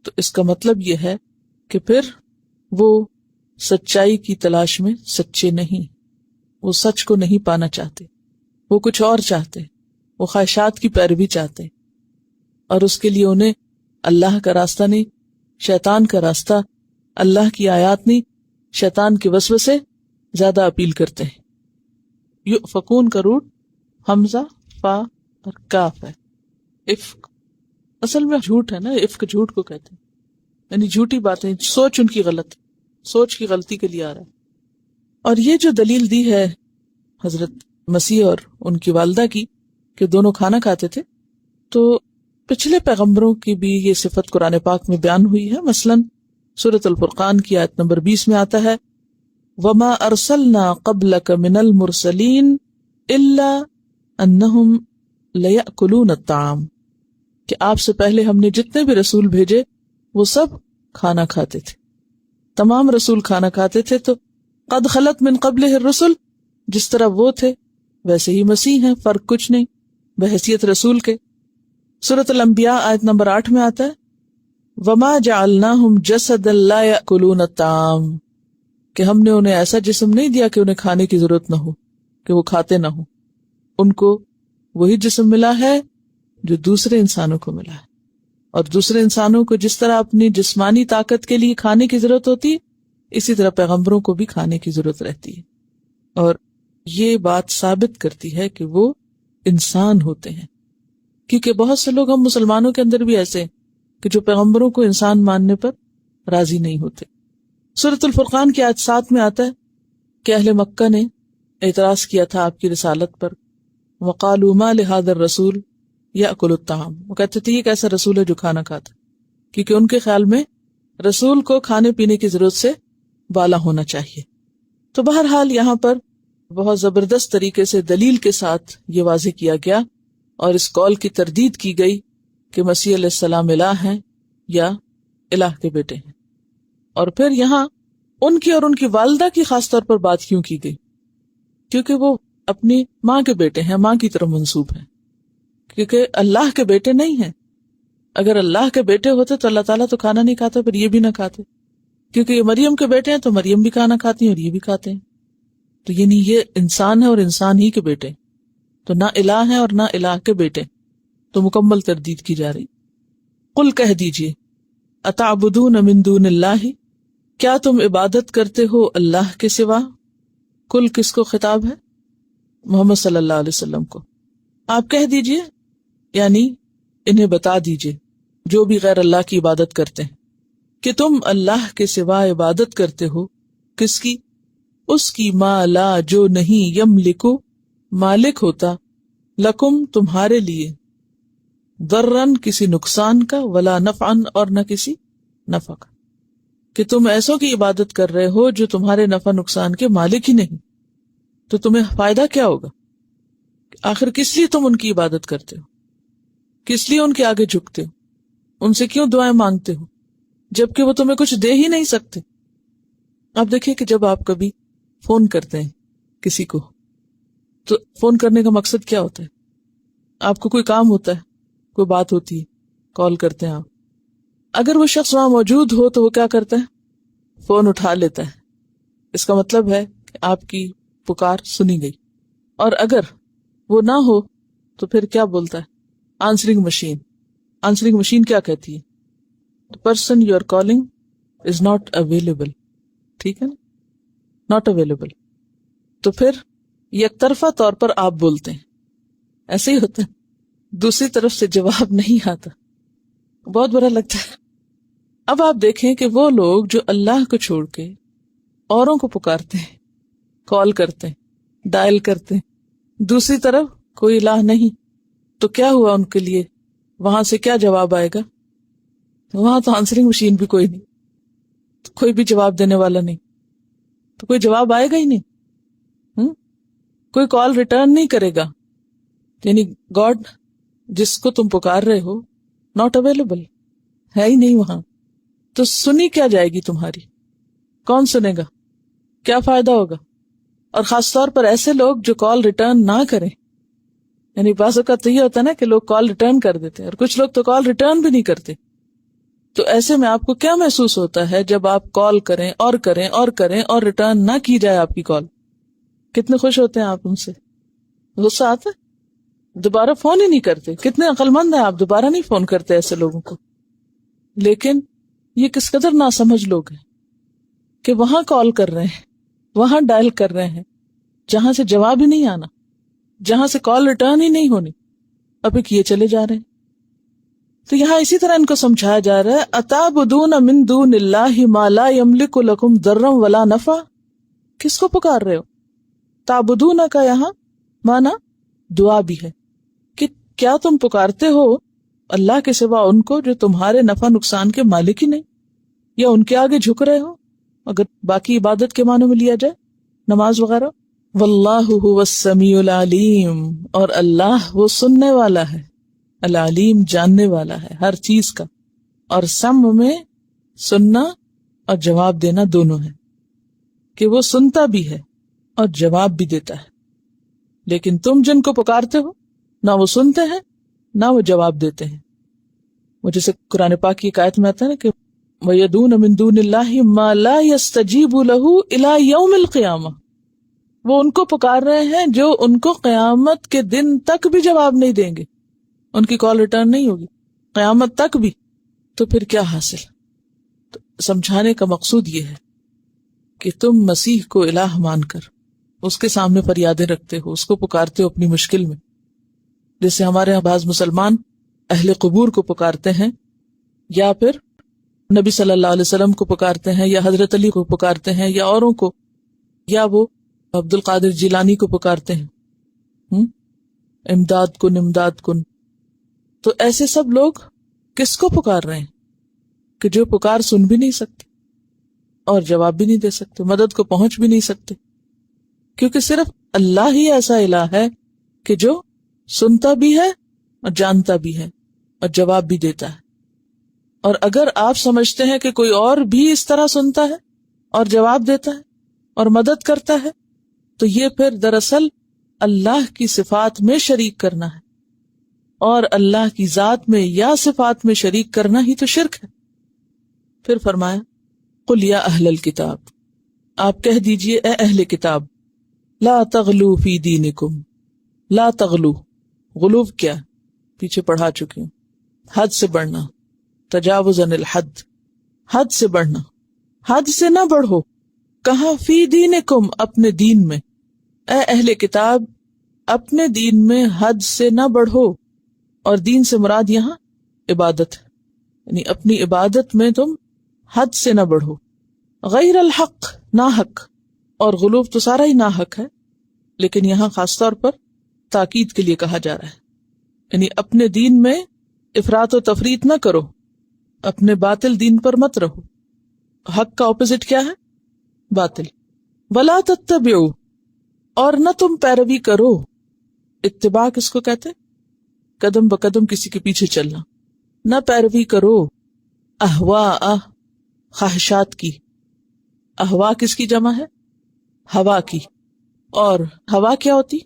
تو اس کا مطلب یہ ہے کہ پھر وہ سچائی کی تلاش میں سچے نہیں، وہ سچ کو نہیں پانا چاہتے، وہ کچھ اور چاہتے، وہ خواہشات کی پیروی چاہتے، اور اس کے لیے انہیں اللہ کا راستہ نہیں، شیطان کا راستہ، اللہ کی آیات نہیں، شیطان کے وسوسے زیادہ اپیل کرتے ہیں. یؤفکون کا روٹ حمزہ، فا اور کاف ہے. افک اصل میں جھوٹ ہے نا، افک جھوٹ کو کہتے ہیں، یعنی جھوٹی باتیں، سوچ ان کی غلط، سوچ کی غلطی کے لیے آ رہا ہے. اور یہ جو دلیل دی ہے حضرت مسیح اور ان کی والدہ کی کہ دونوں کھانا کھاتے تھے، تو پچھلے پیغمبروں کی بھی یہ صفت قرآن پاک میں بیان ہوئی ہے. مثلاً سورۃ الفرقان کی آیت نمبر 20 میں آتا ہے، وَمَا أَرْسَلْنَا قَبْلَكَ مِنَ الْمُرْسَلِينَ إِلَّا أَنَّهُمْ لَيَأْكُلُونَ الطَّعَامَ، کہ آپ سے پہلے ہم نے جتنے بھی رسول بھیجے وہ سب کھانا کھاتے تھے، تمام رسول کھانا کھاتے تھے. تو قد خلت من قبلہ الرسل، جس طرح وہ تھے ویسے ہی مسیح ہیں، فرق کچھ نہیں بحیثیت رسول کے. سورۃ الانبیاء آیت نمبر 8 میں آتا ہے، وما جعلناہم جسدا لا یأکلون الطعام، کہ ہم نے انہیں ایسا جسم نہیں دیا کہ انہیں کھانے کی ضرورت نہ ہو، کہ وہ کھاتے نہ ہو. ان کو وہی جسم ملا ہے جو دوسرے انسانوں کو ملا ہے، اور دوسرے انسانوں کو جس طرح اپنی جسمانی طاقت کے لیے کھانے کی ضرورت ہوتی ہے، اسی طرح پیغمبروں کو بھی کھانے کی ضرورت رہتی ہے. اور یہ بات ثابت کرتی ہے کہ وہ انسان ہوتے ہیں، کیونکہ بہت سے لوگ، ہم مسلمانوں کے اندر بھی ایسے ہیں کہ جو پیغمبروں کو انسان ماننے پر راضی نہیں ہوتے. سورۃ الفرقان کی آیت 7 میں آتا ہے کہ اہل مکہ نے اعتراض کیا تھا آپ کی رسالت پر، وقالوا ما لهذا الرسول یأکل الطعام، وہ کہتے تھے یہ کیسا رسول ہے جو کھانا کھاتا، کیونکہ ان کے خیال میں رسول کو کھانے پینے کی ضرورت سے بالا ہونا چاہیے. تو بہرحال یہاں پر بہت زبردست طریقے سے دلیل کے ساتھ یہ واضح کیا گیا اور اس قول کی تردید کی گئی کہ مسیح علیہ السلام الہ ہیں یا الہ کے بیٹے ہیں. اور پھر یہاں ان کی اور ان کی والدہ کی خاص طور پر بات کیوں کی گئی؟ کیونکہ وہ اپنی ماں کے بیٹے ہیں، ماں کی طرف منسوب ہیں، کیونکہ اللہ کے بیٹے نہیں ہیں. اگر اللہ کے بیٹے ہوتے تو اللہ تعالیٰ تو کھانا نہیں کھاتا، پھر یہ بھی نہ کھاتے. کیونکہ یہ مریم کے بیٹے ہیں تو مریم بھی کھانا کھاتی ہیں اور یہ بھی کھاتے ہیں. تو یعنی یہ انسان ہے اور انسان ہی کے بیٹے، تو نہ الہ ہے اور نہ الہ کے بیٹے. تو مکمل تردید کی جا رہی. قل کہہ دیجئے، اتعبدون من دون اللہ، کیا تم عبادت کرتے ہو اللہ کے سوا؟ کل کس کو خطاب ہے؟ محمد صلی اللہ علیہ وسلم کو. آپ کہہ دیجئے، یعنی انہیں بتا دیجئے جو بھی غیر اللہ کی عبادت کرتے ہیں کہ تم اللہ کے سوا عبادت کرتے ہو. کس کی؟ اس کی، ما لا، جو نہیں، یملکو، مالک ہوتا، لکم، تمہارے لیے، ضررن، کسی نقصان کا، ولا نفعن، اور نہ کسی نفع کا. کہ تم ایسوں کی عبادت کر رہے ہو جو تمہارے نفع نقصان کے مالک ہی نہیں، تو تمہیں فائدہ کیا ہوگا؟ آخر کس لیے تم ان کی عبادت کرتے ہو؟ کس لیے ان کے آگے جھکتے ہو؟ ان سے کیوں دعائیں مانگتے ہو جبکہ وہ تمہیں کچھ دے ہی نہیں سکتے؟ آپ دیکھیں کہ جب آپ کبھی فون کرتے ہیں کسی کو، تو فون کرنے کا مقصد کیا ہوتا ہے؟ آپ کو کوئی کام ہوتا ہے، کوئی بات ہوتی ہے، کال کرتے ہیں آپ. اگر وہ شخص وہاں موجود ہو تو وہ کیا کرتا ہے؟ فون اٹھا لیتا ہے. اس کا مطلب ہے کہ آپ کی پکار سنی گئی. اور اگر وہ نہ ہو تو پھر کیا بولتا ہے؟ Answering machine. آنسرنگ مشین کیا کہتی ہے؟ The person you are calling is not available. ٹھیک ہے نا؟ Not available. تو پھر یک طرفہ طور پر آپ بولتے ہیں، ایسے ہی ہوتا ہے، دوسری طرف سے جواب نہیں آتا، بہت برا لگتا ہے۔ اب آپ دیکھیں کہ وہ لوگ جو اللہ کو چھوڑ کے اوروں کو پکارتے ہیں، کال کرتے ہیں، ڈائل کرتے ہیں، دوسری طرف کوئی الہ نہیں، تو کیا ہوا ان کے لیے؟ وہاں سے کیا جواب آئے گا؟ وہاں تو آنسرنگ مشین بھی کوئی نہیں، کوئی بھی جواب دینے والا نہیں، تو کوئی جواب آئے گا ہی نہیں، کوئی کال ریٹرن نہیں کرے گا، یعنی گاڈ جس کو تم پکار رہے ہو ناٹ اویلیبل، ہے ہی نہیں وہاں، تو سنی کیا جائے گی تمہاری؟ کون سنے گا؟ کیا فائدہ ہوگا؟ اور خاص طور پر ایسے لوگ جو کال ریٹرن نہ کریں، یعنی بعض اوقات تو یہ ہوتا ہے نا کہ لوگ کال ریٹرن کر دیتے ہیں اور کچھ لوگ تو کال ریٹرن بھی نہیں کرتے، تو ایسے میں آپ کو کیا محسوس ہوتا ہے جب آپ کال کریں اور کریں اور کریں اور ریٹرن نہ کی جائے آپ کی کال؟ کتنے خوش ہوتے ہیں آپ ان سے؟ غصہ آتا ہے، دوبارہ فون ہی نہیں کرتے۔ کتنے عقل مند ہیں آپ، دوبارہ نہیں فون کرتے ایسے لوگوں کو۔ لیکن یہ کس قدر ناسمجھ لوگ ہیں کہ وہاں کال کر رہے ہیں، وہاں ڈائل کر رہے ہیں، جہاں سے جواب ہی نہیں آنا، جہاں سے کال ریٹرن ہی نہیں ہونی، ابھی کیے چلے جا رہے ہیں۔ تو یہاں اسی طرح ان کو سمجھایا جا رہا ہے، اتعبدون من دون اللہ ما لا یملک لکم ضرا ولا نفع، کس کو پکار رہے ہو؟ تعبدون کا یہاں معنی دعا بھی ہے کہ کیا تم پکارتے ہو اللہ کے سوا ان کو جو تمہارے نفع نقصان کے مالک ہی نہیں، یا ان کے آگے جھک رہے ہو اگر باقی عبادت کے معنوں میں لیا جائے، نماز وغیرہ۔ واللہ هو السمیع العلیم، اور اللہ وہ سننے والا ہے، العلیم جاننے والا ہے ہر چیز کا، اور سمع میں سننا اور جواب دینا دونوں ہے، کہ وہ سنتا بھی ہے اور جواب بھی دیتا ہے۔ لیکن تم جن کو پکارتے ہو نہ وہ سنتے ہیں نہ وہ جواب دیتے ہیں۔ وہ جیسے قرآن پاک کی ایک آیت میں آتا ہے نا کہ وَيَدُونَ مِن دُونِ اللَّهِ مَا لَا يَسْتَجِيبُ لَهُ إِلَى يَوْمِ الْقِيَامَةِ، وہ ان کو پکار رہے ہیں جو ان کو قیامت کے دن تک بھی جواب نہیں دیں گے، ان کی کال ریٹرن نہیں ہوگی قیامت تک بھی، تو پھر کیا حاصل؟ تو سمجھانے کا مقصود یہ ہے کہ تم مسیح کو الہ مان کر اس کے سامنے فریادیں رکھتے ہو، اس کو پکارتے ہو اپنی مشکل میں، جیسے ہمارے یہاں بعض مسلمان اہل قبور کو پکارتے ہیں، یا پھر نبی صلی اللہ علیہ وسلم کو پکارتے ہیں، یا حضرت علی کو پکارتے ہیں، یا اوروں کو، یا وہ عبد القادر جیلانی کو پکارتے ہیں، امداد کن امداد کن۔ تو ایسے سب لوگ کس کو پکار رہے ہیں کہ جو پکار سن بھی نہیں سکتے اور جواب بھی نہیں دے سکتے، مدد کو پہنچ بھی نہیں سکتے، کیونکہ صرف اللہ ہی ایسا الہ ہے کہ جو سنتا بھی ہے اور جانتا بھی ہے اور جواب بھی دیتا ہے۔ اور اگر آپ سمجھتے ہیں کہ کوئی اور بھی اس طرح سنتا ہے اور جواب دیتا ہے اور مدد کرتا ہے، تو یہ پھر دراصل اللہ کی صفات میں شریک کرنا ہے، اور اللہ کی ذات میں یا صفات میں شریک کرنا ہی تو شرک ہے۔ پھر فرمایا قل یا اہل الکتاب، آپ کہہ دیجئے اے اہل کتاب، لا تغلو فی دینکم، لا تغلو، غلو کیا پیچھے پڑھا چکی ہوں، حد سے بڑھنا، تجاوز عن الحد، حد سے بڑھنا، حد سے نہ بڑھو، کہاں؟ فی دینکم، اپنے دین میں، اے اہل کتاب اپنے دین میں حد سے نہ بڑھو، اور دین سے مراد یہاں عبادت ہے، یعنی اپنی عبادت میں تم حد سے نہ بڑھو، غیر الحق، ناحق، اور غلو تو سارا ہی ناحق ہے، لیکن یہاں خاص طور پر تاکید کے لیے کہا جا رہا ہے، یعنی اپنے دین میں افراط و تفریط نہ کرو، اپنے باطل دین پر مت رہو۔ حق کا اپوزٹ کیا ہے؟ باطل۔ ولا تتبعوا، اور نہ تم پیروی کرو، اتباع کس کو کہتے؟ قدم بقدم کسی کے پیچھے چلنا، نہ پیروی کرو اہواء، خواہشات کی۔ اہواء کس کی جمع ہے؟ ہوا کی۔ اور ہوا کیا ہوتی؟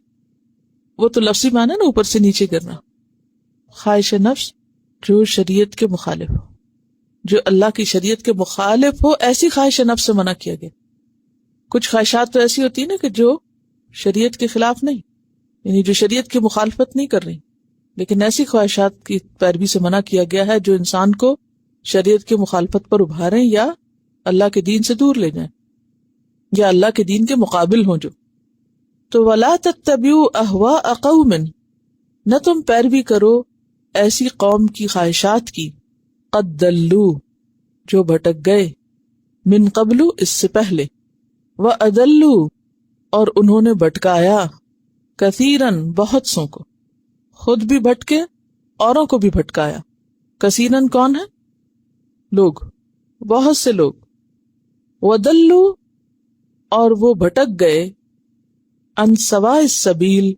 وہ تو لفظی معنی نا، اوپر سے نیچے کرنا۔ خواہش نفس جو شریعت کے مخالف ہو، جو اللہ کی شریعت کے مخالف ہو، ایسی خواہش نفس سے منع کیا گیا۔ کچھ خواہشات تو ایسی ہوتی ہیں نا کہ جو شریعت کے خلاف نہیں، یعنی جو شریعت کی مخالفت نہیں کر رہی، لیکن ایسی خواہشات کی پیروی سے منع کیا گیا ہے جو انسان کو شریعت کی مخالفت پر ابھاریں یا اللہ کے دین سے دور لے جائیں، یا اللہ کے دین کے مقابل ہوں جو۔ تو وَلَا تَتَّبِعُوا أَهْوَاءَ قَوْمٍ، نہ تم پیروی کرو ایسی قوم کی خواہشات کی، قَدْ دَلُّوا، جو بھٹک گئے، من قبل، اس سے پہلے، وَأَضَلُّوا، اور انہوں نے بھٹکایا، کثیراً، بہت سوں کو، خود بھی بھٹکے اوروں کو بھی بھٹکایا۔ کثیراً کون ہے؟ لوگ، بہت سے لوگ۔ وَضَلُّوا، اور وہ بھٹک گئے، عن سواء السبیل،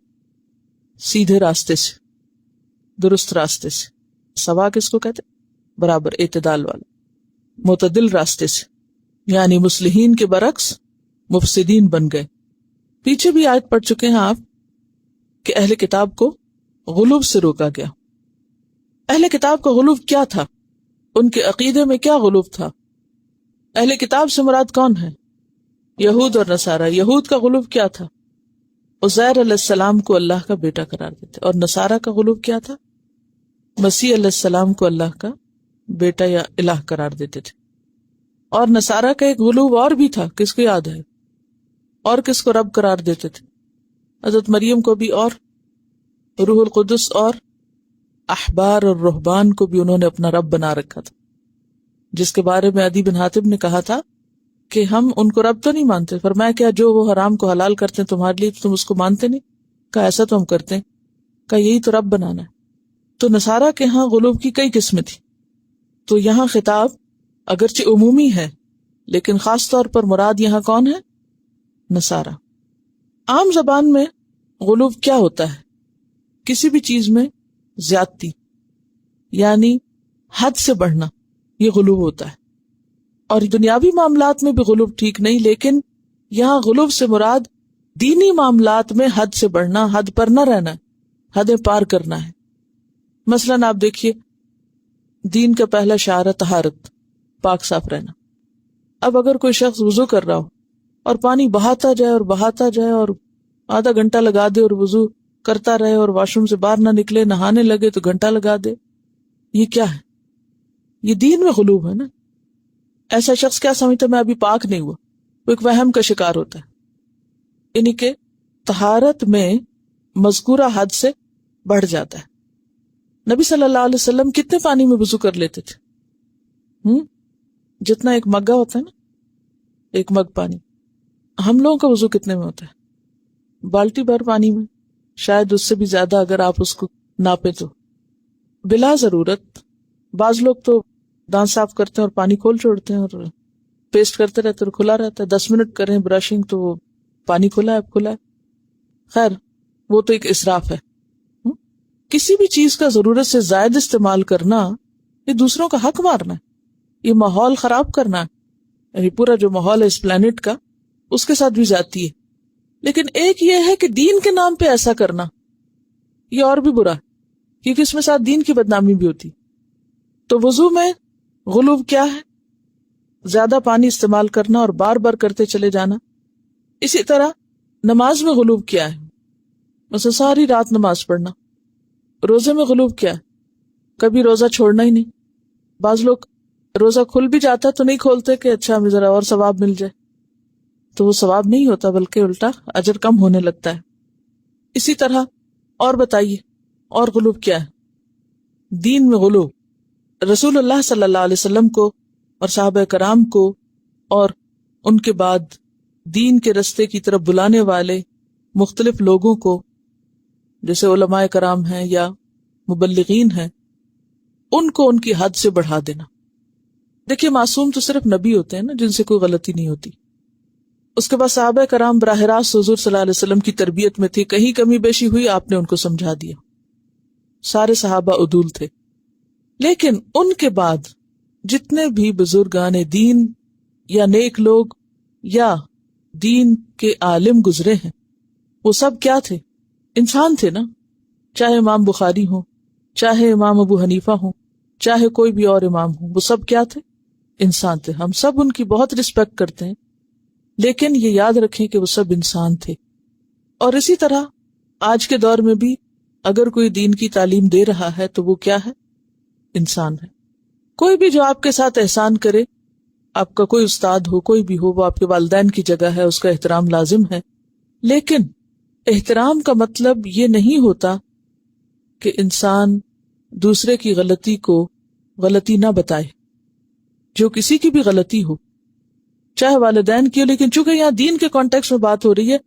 سیدھے راستے سے، درست راستے سے۔ سوا کس کو کہتے؟ برابر، اعتدال والا، معتدل راستے سے، یعنی مصلحین کے برعکس مفسدین بن گئے۔ پیچھے بھی آیت پڑھ چکے ہیں آپ کہ اہل کتاب کو غلو سے روکا گیا۔ اہل کتاب کا غلو کیا تھا؟ ان کے عقیدے میں کیا غلو تھا؟ اہل کتاب سے مراد کون ہے؟ یہود اور نصارہ۔ یہود کا غلو کیا تھا؟ عزیر علیہ السلام کو اللہ کا بیٹا قرار دیتے، اور نصارہ کا غلو کیا تھا؟ مسیح علیہ السلام کو اللہ کا بیٹا یا الہ قرار دیتے تھے۔ اور نصارہ کا ایک غلو اور بھی تھا، کس کو یاد ہے؟ اور کس کو رب قرار دیتے تھے؟ حضرت مریم کو بھی، اور روح القدس اور احبار اور رہبان کو بھی انہوں نے اپنا رب بنا رکھا تھا، جس کے بارے میں عدی بن حاتم نے کہا تھا کہ ہم ان کو رب تو نہیں مانتے۔ فرمایا کیا جو وہ حرام کو حلال کرتے ہیں تمہارے لیے، تم اس کو مانتے نہیں؟ کہا ایسا تو ہم کرتے ہیں۔ کہا یہی تو رب بنانا ہے۔ تو نصارہ کے ہاں غلو کی کئی قسمیں تھی۔ تو یہاں خطاب اگرچہ عمومی ہے، لیکن خاص طور پر مراد یہاں کون ہے؟ نصارہ۔ عام زبان میں غلو کیا ہوتا ہے؟ کسی بھی چیز میں زیادتی، یعنی حد سے بڑھنا، یہ غلو ہوتا ہے۔ اور دنیاوی معاملات میں بھی غلو ٹھیک نہیں، لیکن یہاں غلو سے مراد دینی معاملات میں حد سے بڑھنا، حد پر نہ رہنا، حدیں پار کرنا ہے۔ مثلاً آپ دیکھیے، دین کا پہلا شعار ہے طہارت، پاک صاف رہنا۔ اب اگر کوئی شخص وضو کر رہا ہو اور پانی بہاتا جائے اور بہاتا جائے اور آدھا گھنٹہ لگا دے اور وضو کرتا رہے اور واش روم سے باہر نہ نکلے، نہانے لگے تو گھنٹہ لگا دے، یہ کیا ہے؟ یہ دین میں غلو ہے نا۔ ایسا شخص کیا سمجھتا میں ابھی پاک نہیں ہوا، وہ ایک وہم کا شکار ہوتا ہے، یعنی کہ طہارت میں مذکورہ حد سے بڑھ جاتا ہے۔ نبی صلی اللہ علیہ وسلم کتنے پانی میں وضو کر لیتے تھے؟ جتنا ایک مگہ ہوتا ہے نا، ایک مگ پانی۔ ہم لوگوں کا وضو کتنے میں ہوتا ہے؟ بالٹی بھر پانی میں، شاید اس سے بھی زیادہ اگر آپ اس کو ناپے تو، بلا ضرورت۔ بعض لوگ تو دانت صاف کرتے ہیں اور پانی کھول چھوڑتے ہیں اور پیسٹ کرتے رہتے اور کھلا رہتا ہے، 10 منٹ کریں برشنگ تو وہ پانی کھلا ہے۔ خیر، وہ تو ایک اسراف ہے۔ کسی بھی چیز کا ضرورت سے زائد استعمال کرنا، یہ دوسروں کا حق مارنا ہے، یہ ماحول خراب کرنا ہے، یعنی پورا جو ماحول ہے اس پلانٹ کا، اس کے ساتھ بھی جاتی ہے۔ لیکن ایک یہ ہے کہ دین کے نام پہ ایسا کرنا، یہ اور بھی برا ہے، کیونکہ اس میں ساتھ دین کی بدنامی بھی ہوتی۔ تو وضو میں غلو کیا ہے؟ زیادہ پانی استعمال کرنا اور بار بار کرتے چلے جانا۔ اسی طرح نماز میں غلو کیا ہے؟ مثلا ساری رات نماز پڑھنا۔ روزے میں غلو کیا ہے؟ کبھی روزہ چھوڑنا ہی نہیں۔ بعض لوگ روزہ کھل بھی جاتا ہے تو نہیں کھولتے کہ اچھا ہمیں ذرا اور ثواب مل جائے، تو وہ ثواب نہیں ہوتا بلکہ الٹا اجر کم ہونے لگتا ہے۔ اسی طرح اور بتائیے، اور غلو کیا ہے؟ دین میں غلو رسول اللہ صلی اللہ علیہ وسلم کو اور صحابہ کرام کو اور ان کے بعد دین کے رستے کی طرف بلانے والے مختلف لوگوں کو، جیسے علماء کرام ہیں یا مبلغین ہیں، ان کو ان کی حد سے بڑھا دینا۔ دیکھیے، معصوم تو صرف نبی ہوتے ہیں نا، جن سے کوئی غلطی نہیں ہوتی۔ اس کے بعد صحابہ کرام براہ راست حضور صلی اللہ علیہ وسلم کی تربیت میں تھی، کہیں کمی بیشی ہوئی آپ نے ان کو سمجھا دیا، سارے صحابہ عدول تھے۔ لیکن ان کے بعد جتنے بھی بزرگان دین یا نیک لوگ یا دین کے عالم گزرے ہیں، وہ سب کیا تھے؟ انسان تھے نا۔ چاہے امام بخاری ہوں، چاہے امام ابو حنیفہ ہوں، چاہے کوئی بھی اور امام ہوں، وہ سب کیا تھے؟ انسان تھے۔ ہم سب ان کی بہت رسپیکٹ کرتے ہیں، لیکن یہ یاد رکھیں کہ وہ سب انسان تھے۔ اور اسی طرح آج کے دور میں بھی اگر کوئی دین کی تعلیم دے رہا ہے تو وہ کیا ہے؟ انسان ہے۔ کوئی بھی جو آپ کے ساتھ احسان کرے، آپ کا کوئی استاد ہو، کوئی بھی ہو، وہ آپ کے والدین کی جگہ ہے، اس کا احترام لازم ہے، لیکن احترام کا مطلب یہ نہیں ہوتا کہ انسان دوسرے کی غلطی کو غلطی نہ بتائے، جو کسی کی بھی غلطی ہو، چاہے والدین کی ہو، لیکن چونکہ یہاں دین کے کانٹیکس میں بات ہو رہی ہے،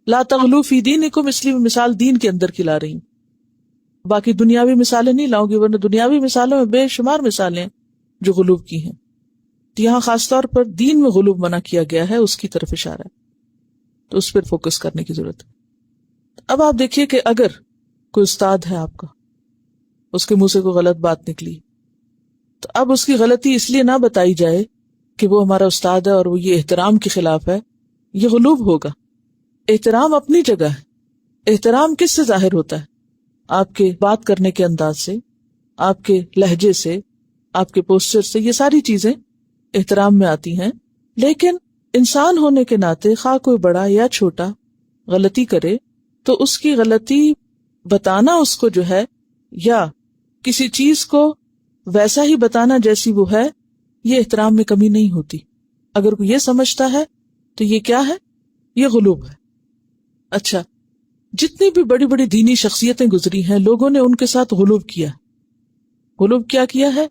لا تغلو فی دینکم، اس لیے مثال دین کے اندر کی لا رہی ہوں، باقی دنیاوی مثالیں نہیں لاؤں گی، ورنہ دنیاوی مثالوں میں بے شمار مثالیں جو غلوب کی ہیں، تو یہاں خاص طور پر دین میں غلوب منع کیا گیا ہے، اس کی طرف اشارہ ہے، تو اس پر فوکس کرنے کی ضرورت ہے۔ اب آپ دیکھیے کہ اگر کوئی استاد ہے آپ کا، اس کے منہ سے کوئی غلط بات نکلی، تو اب اس کی غلطی اس لیے نہ بتائی جائے کہ وہ ہمارا استاد ہے اور وہ یہ احترام کے خلاف ہے، یہ غلوب ہوگا۔ احترام اپنی جگہ ہے، احترام کس سے ظاہر ہوتا ہے؟ آپ کے بات کرنے کے انداز سے، آپ کے لہجے سے، آپ کے پوسچر سے، یہ ساری چیزیں احترام میں آتی ہیں۔ لیکن انسان ہونے کے ناطے خواہ کوئی بڑا یا چھوٹا غلطی کرے تو اس کی غلطی بتانا اس کو جو ہے، یا کسی چیز کو ویسا ہی بتانا جیسی وہ ہے، یہ احترام میں کمی نہیں ہوتی۔ اگر کوئی یہ سمجھتا ہے تو یہ کیا ہے؟ یہ غلوب ہے۔ اچھا، جتنی بھی بڑی بڑی دینی شخصیتیں گزری ہیں، لوگوں نے ان کے ساتھ غلوب کیا۔ غلوب کیا ہے؟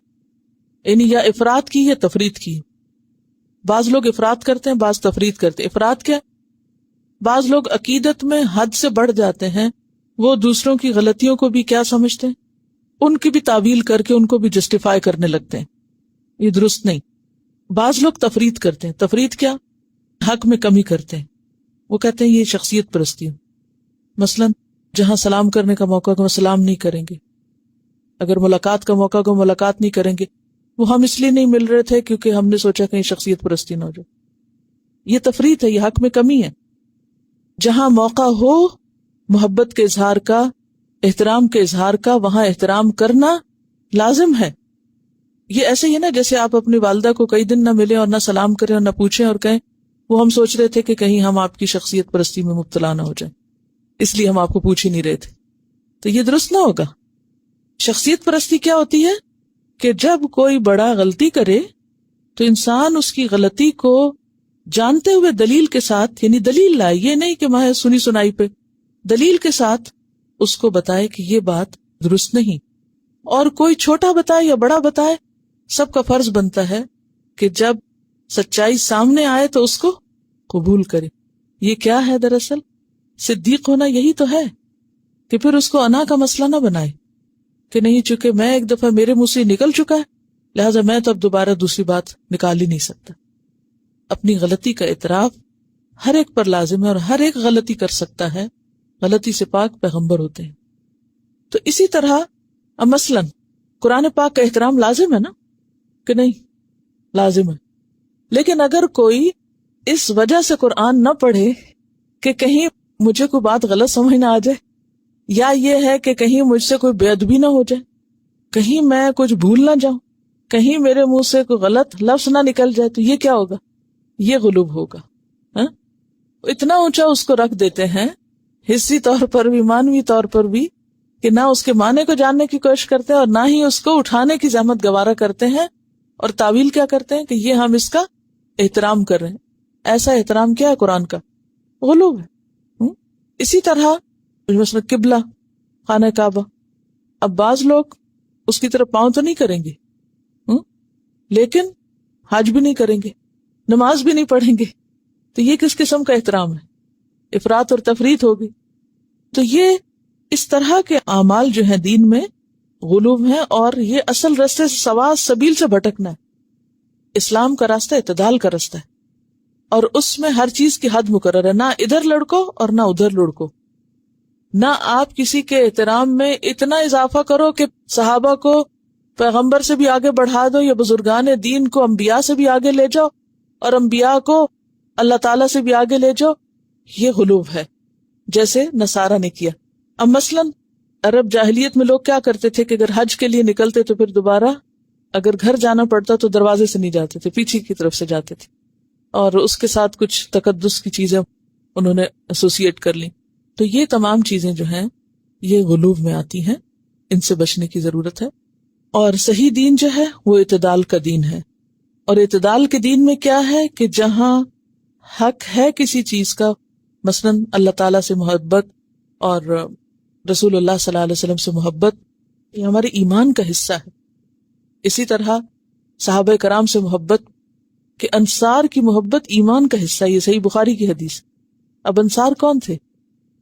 یعنی یا افراط کی یا تفریط کی۔ بعض لوگ افراط کرتے ہیں، بعض تفریط کرتے ہیں۔ افراط کیا؟ بعض لوگ عقیدت میں حد سے بڑھ جاتے ہیں، وہ دوسروں کی غلطیوں کو بھی کیا سمجھتے ہیں؟ ان کی بھی تعویل کر کے ان کو بھی جسٹیفائی کرنے لگتے ہیں، یہ درست نہیں۔ بعض لوگ تفریط کرتے ہیں۔ تفریط کیا؟ حق میں کمی کرتے ہیں، وہ کہتے ہیں یہ شخصیت پرستی ہے۔ مثلا جہاں سلام کرنے کا موقع کو سلام نہیں کریں گے، اگر ملاقات کا موقع کو ملاقات نہیں کریں گے، وہ ہم اس لیے نہیں مل رہے تھے کیونکہ ہم نے سوچا کہیں شخصیت پرستی نہ ہو جائے، یہ تفریط ہے، یہ حق میں کمی ہے۔ جہاں موقع ہو محبت کے اظہار کا، احترام کے اظہار کا، وہاں احترام کرنا لازم ہے۔ یہ ایسے ہی ہے نا جیسے آپ اپنی والدہ کو کئی دن نہ ملیں اور نہ سلام کریں اور نہ پوچھیں اور کہیں وہ ہم سوچ رہے تھے کہ کہیں ہم آپ کی شخصیت پرستی میں مبتلا نہ ہو جائیں، اس لیے ہم آپ کو پوچھ ہی نہیں رہے تھے، تو یہ درست نہ ہوگا۔ شخصیت پرستی کیا ہوتی ہے کہ جب کوئی بڑا غلطی کرے تو انسان اس کی غلطی کو جانتے ہوئے دلیل کے ساتھ، یعنی دلیل لائے، یہ نہیں کہ میں سنی سنائی پہ، دلیل کے ساتھ اس کو بتائے کہ یہ بات درست نہیں، اور کوئی چھوٹا بتائے یا بڑا بتائے، سب کا فرض بنتا ہے کہ جب سچائی سامنے آئے تو اس کو قبول کرے۔ یہ کیا ہے دراصل؟ صدیق ہونا یہی تو ہے کہ پھر اس کو انا کا مسئلہ نہ بنائے کہ نہیں چونکہ میں ایک دفعہ میرے منہ سے نکل چکا ہے لہٰذا میں تو اب دوبارہ دوسری بات نکال ہی نہیں سکتا۔ اپنی غلطی کا اعتراف ہر ایک پر لازم ہے اور ہر ایک غلطی کر سکتا ہے، غلطی سے پاک پیغمبر ہوتے ہیں۔ تو اسی طرح اب مثلاً قرآن پاک کا احترام لازم ہے نا کہ نہیں؟ لازم ہے۔ لیکن اگر کوئی اس وجہ سے قرآن نہ پڑھے کہ کہیں مجھے کوئی بات غلط سمجھ نہ آ جائے، یا یہ ہے کہ کہیں مجھ سے کوئی بے ادبی نہ ہو جائے، کہیں میں کچھ بھول نہ جاؤں، کہیں میرے منہ سے کوئی غلط لفظ نہ نکل جائے، تو یہ کیا ہوگا؟ یہ غلوب ہوگا۔ اتنا اونچا اس کو رکھ دیتے ہیں، حصی طور پر بھی مانوی طور پر بھی، کہ نہ اس کے معنی کو جاننے کی کوشش کرتے ہیں اور نہ ہی اس کو اٹھانے کی زحمت گوارا کرتے ہیں، اور تعویل کیا کرتے ہیں کہ یہ ہم اس کا احترام کر رہے ہیں۔ ایسا احترام کیا ہے قرآن کا؟ غلوب ہے۔ اسی طرح مثلا قبلہ، خانہ کعبہ، اب بعض لوگ اس کی طرف پاؤں تو نہیں کریں گے، لیکن حج بھی نہیں کریں گے، نماز بھی نہیں پڑھیں گے، تو یہ کس قسم کا احترام ہے؟ افراط اور تفریط ہوگی۔ تو یہ اس طرح کے اعمال جو ہیں دین میں غلوب ہیں، اور یہ اصل راستے سے سوا سبیل سے بھٹکنا ہے۔ اسلام کا راستہ اعتدال کا راستہ ہے، اور اس میں ہر چیز کی حد مقرر ہے، نہ ادھر لڑکو اور نہ ادھر لڑکو، نہ آپ کسی کے احترام میں اتنا اضافہ کرو کہ صحابہ کو پیغمبر سے بھی آگے بڑھا دو، یا بزرگان دین کو انبیاء سے بھی آگے لے جاؤ، اور انبیاء کو اللہ تعالیٰ سے بھی آگے لے جاؤ، یہ غلوب ہے، جیسے نصارہ نے کیا۔ اب مثلاً عرب جاہلیت میں لوگ کیا کرتے تھے کہ اگر حج کے لیے نکلتے تو پھر دوبارہ اگر گھر جانا پڑتا تو دروازے سے نہیں جاتے تھے، پیچھے کی طرف سے جاتے تھے، اور اس کے ساتھ کچھ تقدس کی چیزیں انہوں نے ایسوسیٹ کر لی۔ تو یہ تمام چیزیں جو ہیں یہ غلوب میں آتی ہیں، ان سے بچنے کی ضرورت ہے۔ اور صحیح دین جو ہے وہ اعتدال کا دین ہے، اور اعتدال کے دین میں کیا ہے کہ جہاں حق ہے کسی چیز کا، مثلاً اللہ تعالیٰ سے محبت اور رسول اللہ صلی اللہ علیہ وسلم سے محبت یہ ہمارے ایمان کا حصہ ہے. اسی طرح صحابہ کرام سے محبت کہ انصار کی محبت ایمان کا حصہ. یہ صحیح بخاری کی حدیث. اب انصار کون تھے؟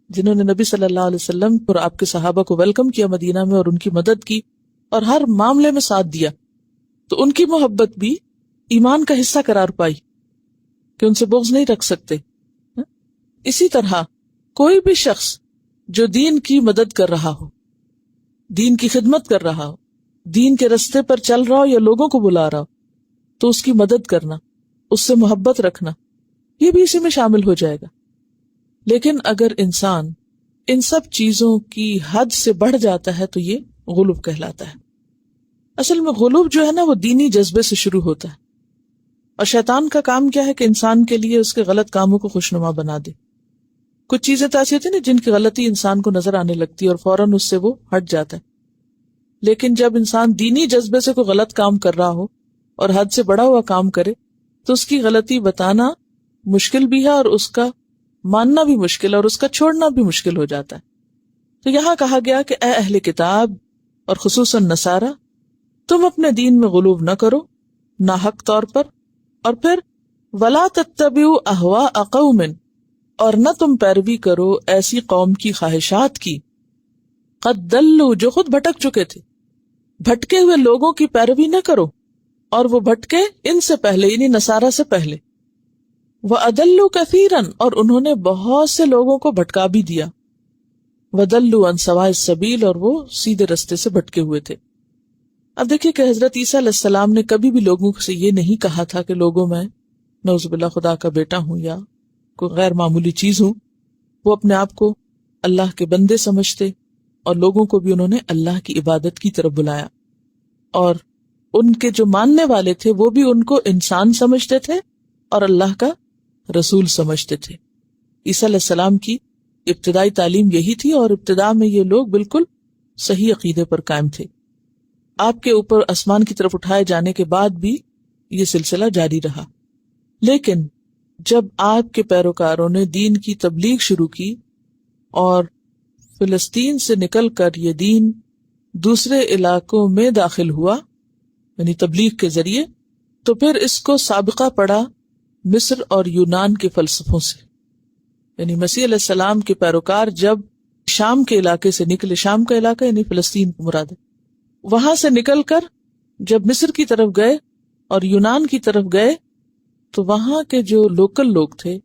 جنہوں نے نبی صلی اللہ علیہ وسلم اور آپ کے صحابہ کو ویلکم کیا مدینہ میں اور ان کی مدد کی اور ہر معاملے میں ساتھ دیا. تو ان کی محبت بھی ایمان کا حصہ قرار پائی کہ ان سے بغض نہیں رکھ سکتے. اسی طرح کوئی بھی شخص جو دین کی مدد کر رہا ہو، دین کی خدمت کر رہا ہو، دین کے رستے پر چل رہا ہو یا لوگوں کو بلا رہا ہو، تو اس کی مدد کرنا، اس سے محبت رکھنا، یہ بھی اسی میں شامل ہو جائے گا. لیکن اگر انسان ان سب چیزوں کی حد سے بڑھ جاتا ہے تو یہ غلو کہلاتا ہے. اصل میں غلو جو ہے نا وہ دینی جذبے سے شروع ہوتا ہے، اور شیطان کا کام کیا ہے کہ انسان کے لیے اس کے غلط کاموں کو خوشنما بنا دے. کچھ چیزیں تو ایسی ہوتی ہیں نا جن کی غلطی انسان کو نظر آنے لگتی ہے اور فوراً اس سے وہ ہٹ جاتا ہے. لیکن جب انسان دینی جذبے سے کوئی غلط کام کر رہا ہو اور حد سے بڑا ہوا کام کرے تو اس کی غلطی بتانا مشکل بھی ہے اور اس کا ماننا بھی مشکل اور اس کا چھوڑنا بھی مشکل ہو جاتا ہے. تو یہاں کہا گیا کہ اے اہل کتاب اور خصوصاً نصارہ، تم اپنے دین میں غلو نہ کرو ناحق طور پر، اور پھر ولا تتبعوا اہواء قوم، اور نہ تم پیروی کرو ایسی قوم کی خواہشات کی، قد دلوا جو خود بھٹک چکے تھے. بھٹکے ہوئے لوگوں کی پیروی نہ کرو، اور وہ بھٹکے ان سے پہلے یعنی نصارہ سے پہلے. وَأَضَلُّوا كَثِيرًا، اور انہوں نے بہت سے لوگوں کو بھٹکا بھی دیا. وَضَلُّوا عَنْ سَوَاءِ السَّبِيلِ، اور وہ سیدھے رستے سے بھٹکے ہوئے تھے. اب دیکھیے کہ حضرت عیسیٰ علیہ السلام نے کبھی بھی لوگوں سے یہ نہیں کہا تھا کہ لوگوں میں نعوذ باللہ خدا کا بیٹا ہوں یا کوئی غیر معمولی چیز ہوں. وہ اپنے آپ کو اللہ کے بندے سمجھتے اور لوگوں کو بھی انہوں نے اللہ کی عبادت کی طرف بلایا. اور ان کے جو ماننے والے تھے وہ بھی ان کو انسان سمجھتے تھے اور اللہ کا رسول سمجھتے تھے. عیسیٰ علیہ السلام کی ابتدائی تعلیم یہی تھی، اور ابتدا میں یہ لوگ بالکل صحیح عقیدے پر قائم تھے. آپ کے اوپر آسمان کی طرف اٹھائے جانے کے بعد بھی یہ سلسلہ جاری رہا. لیکن جب آپ کے پیروکاروں نے دین کی تبلیغ شروع کی اور فلسطین سے نکل کر یہ دین دوسرے علاقوں میں داخل ہوا یعنی تبلیغ کے ذریعے، تو پھر اس کو سابقہ پڑا مصر اور یونان کے فلسفوں سے. یعنی مسیح علیہ السلام کے پیروکار جب شام کے علاقے سے نکلے، شام کا علاقہ یعنی فلسطین مراد ہے، وہاں سے نکل کر جب مصر کی طرف گئے اور یونان کی طرف گئے تو وہاں کے جو لوکل لوگ تھے،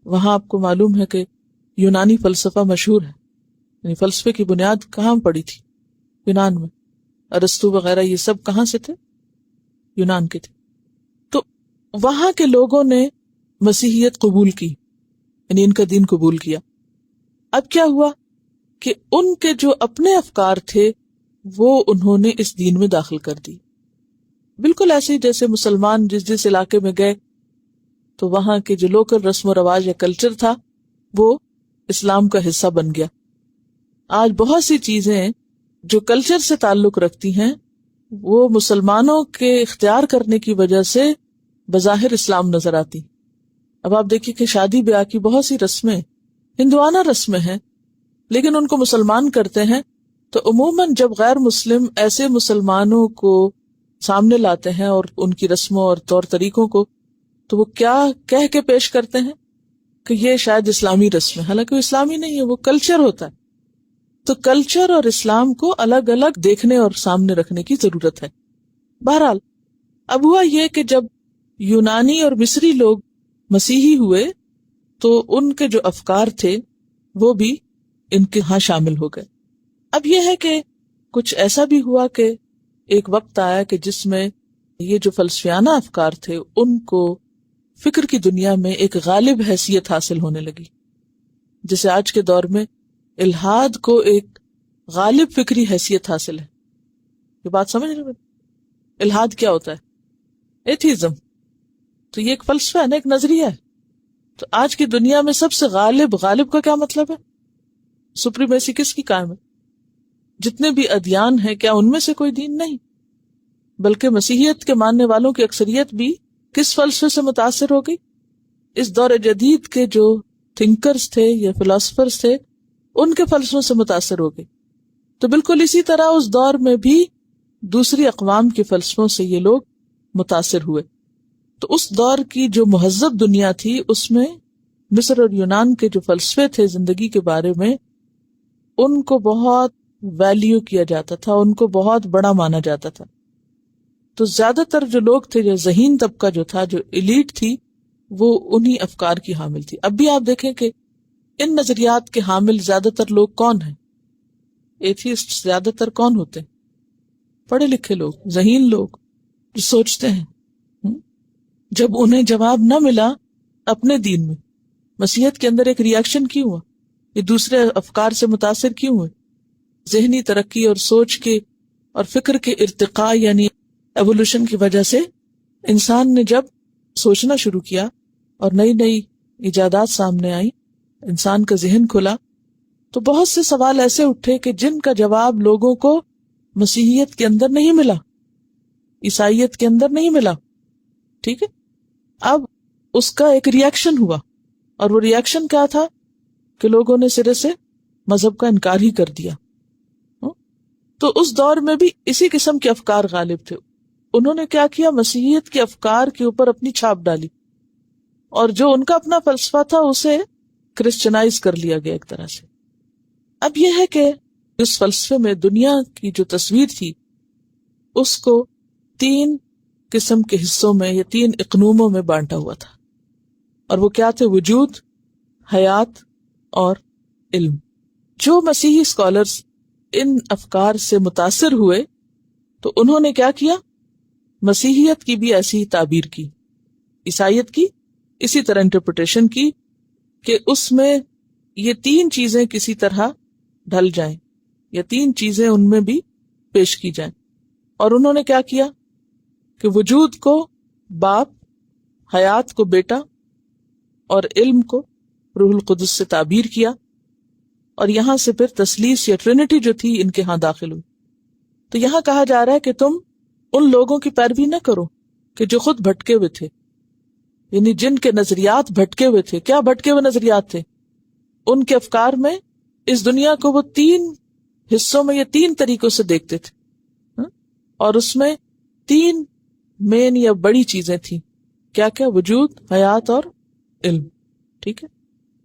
وہاں آپ کو معلوم ہے کہ یونانی فلسفہ مشہور ہے. یعنی فلسفے کی بنیاد کہاں پڑی تھی؟ یونان میں. ارسطو وغیرہ یہ سب کہاں سے تھے؟ یونان کے تھے. تو وہاں کے لوگوں نے مسیحیت قبول کی، یعنی ان کا دین قبول کیا. اب کیا ہوا کہ ان کے جو اپنے افکار تھے وہ انہوں نے اس دین میں داخل کر دی. بالکل ایسے ہی جیسے مسلمان جس علاقے میں گئے تو وہاں کے جو لوکل رسم و رواج یا کلچر تھا وہ اسلام کا حصہ بن گیا. آج بہت سی چیزیں جو کلچر سے تعلق رکھتی ہیں وہ مسلمانوں کے اختیار کرنے کی وجہ سے بظاہر اسلام نظر آتی. اب آپ دیکھیے کہ شادی بیاہ کی بہت سی رسمیں ہندوانہ رسمیں ہیں، لیکن ان کو مسلمان کرتے ہیں تو عموماً جب غیر مسلم ایسے مسلمانوں کو سامنے لاتے ہیں اور ان کی رسموں اور طور طریقوں کو، تو وہ کیا کہہ کے پیش کرتے ہیں کہ یہ شاید اسلامی رسم ہے، حالانکہ وہ اسلامی نہیں ہے، وہ کلچر ہوتا ہے. تو کلچر اور اسلام کو الگ الگ دیکھنے اور سامنے رکھنے کی ضرورت ہے. بہرحال اب ہوا یہ کہ جب یونانی اور مصری لوگ مسیحی ہوئے تو ان کے جو افکار تھے وہ بھی ان کے ہاں شامل ہو گئے. اب یہ ہے کہ کچھ ایسا بھی ہوا کہ ایک وقت آیا کہ جس میں یہ جو فلسفیانہ افکار تھے ان کو فکر کی دنیا میں ایک غالب حیثیت حاصل ہونے لگی. جیسے آج کے دور میں الحاد کو ایک غالب فکری حیثیت حاصل ہے. یہ بات سمجھ رہے ہیں؟ الحاد کیا ہوتا ہے؟ ایتھیزم. تو یہ ایک فلسفہ ہے نا، ایک نظریہ ہے. تو آج کی دنیا میں سب سے غالب کا کیا مطلب ہے؟ سپریمیسی کس کی قائم ہے؟ جتنے بھی ادیان ہیں کیا ان میں سے کوئی دین نہیں؟ بلکہ مسیحیت کے ماننے والوں کی اکثریت بھی کس فلسفے سے متاثر ہو گئی؟ اس دور جدید کے جو تھنکرز تھے یا فلاسفرز تھے ان کے فلسفوں سے متاثر ہو گئی. تو بالکل اسی طرح اس دور میں بھی دوسری اقوام کے فلسفوں سے یہ لوگ متاثر ہوئے. تو اس دور کی جو مہذب دنیا تھی اس میں مصر اور یونان کے جو فلسفے تھے زندگی کے بارے میں ان کو بہت ویلیو کیا جاتا تھا، ان کو بہت بڑا مانا جاتا تھا. تو زیادہ تر جو لوگ تھے، جو ذہین طبقہ جو تھا، جو ایلیٹ تھی، وہ انہی افکار کی حامل تھی. اب بھی آپ دیکھیں کہ ان نظریات کے حامل زیادہ تر لوگ کون ہیں؟ ایتھیسٹ زیادہ تر کون ہوتے ہیں؟ پڑھے لکھے لوگ، ذہین لوگ جو سوچتے ہیں. جب انہیں جواب نہ ملا اپنے دین میں، مسیحیت کے اندر ایک ریاکشن کیوں ہوا؟ یہ دوسرے افکار سے متاثر کیوں ہوئے؟ ذہنی ترقی اور سوچ کے اور فکر کے ارتقاء یعنی ایوولوشن کی وجہ سے انسان نے جب سوچنا شروع کیا اور نئی نئی ایجادات سامنے آئی، انسان کا ذہن کھلا، تو بہت سے سوال ایسے اٹھے کہ جن کا جواب لوگوں کو مسیحیت کے اندر نہیں ملا، عیسائیت کے اندر نہیں ملا. ٹھیک ہے، اب اس کا ایک ریاکشن ہوا، اور وہ ریاکشن کیا تھا کہ لوگوں نے سرے سے مذہب کا انکار ہی کر دیا. تو اس دور میں بھی اسی قسم کے افکار غالب تھے. انہوں نے کیا کیا؟ مسیحیت کے افکار کے اوپر اپنی چھاپ ڈالی، اور جو ان کا اپنا فلسفہ تھا اسے کرسچنائز کر لیا گیا ایک طرح سے. اب یہ ہے کہ اس فلسفے میں دنیا کی جو تصویر تھی اس کو 3 قسم کے حصوں میں یا 3 اقنوموں میں بانٹا ہوا تھا، اور وہ کیا تھے؟ وجود، حیات اور علم. جو مسیحی اسکالرز ان افکار سے متاثر ہوئے تو انہوں نے کیا کیا؟ مسیحیت کی بھی ایسی ہی تعبیر کی، عیسائیت کی اسی طرح انٹرپریٹیشن کی کہ اس میں یہ 3 چیزیں کسی طرح ڈھل جائیں یا 3 چیزیں ان میں بھی پیش کی جائیں. اور انہوں نے کیا کیا کہ وجود کو باپ، حیات کو بیٹا اور علم کو روح القدس سے تعبیر کیا، اور یہاں سے پھر تثلیث یا ٹرینٹی جو تھی ان کے ہاں داخل ہوئی. تو یہاں کہا جا رہا ہے کہ تم ان لوگوں کی پیروی نہ کرو کہ جو خود بھٹکے ہوئے تھے، یعنی جن کے نظریات بھٹکے ہوئے تھے. کیا بھٹکے ہوئے نظریات تھے؟ ان کے افکار میں اس دنیا کو وہ 3 حصوں میں یا 3 طریقوں سے دیکھتے تھے، اور اس میں 3 مین یا بڑی چیزیں تھیں. کیا کیا؟ وجود، حیات اور علم. ٹھیک ہے،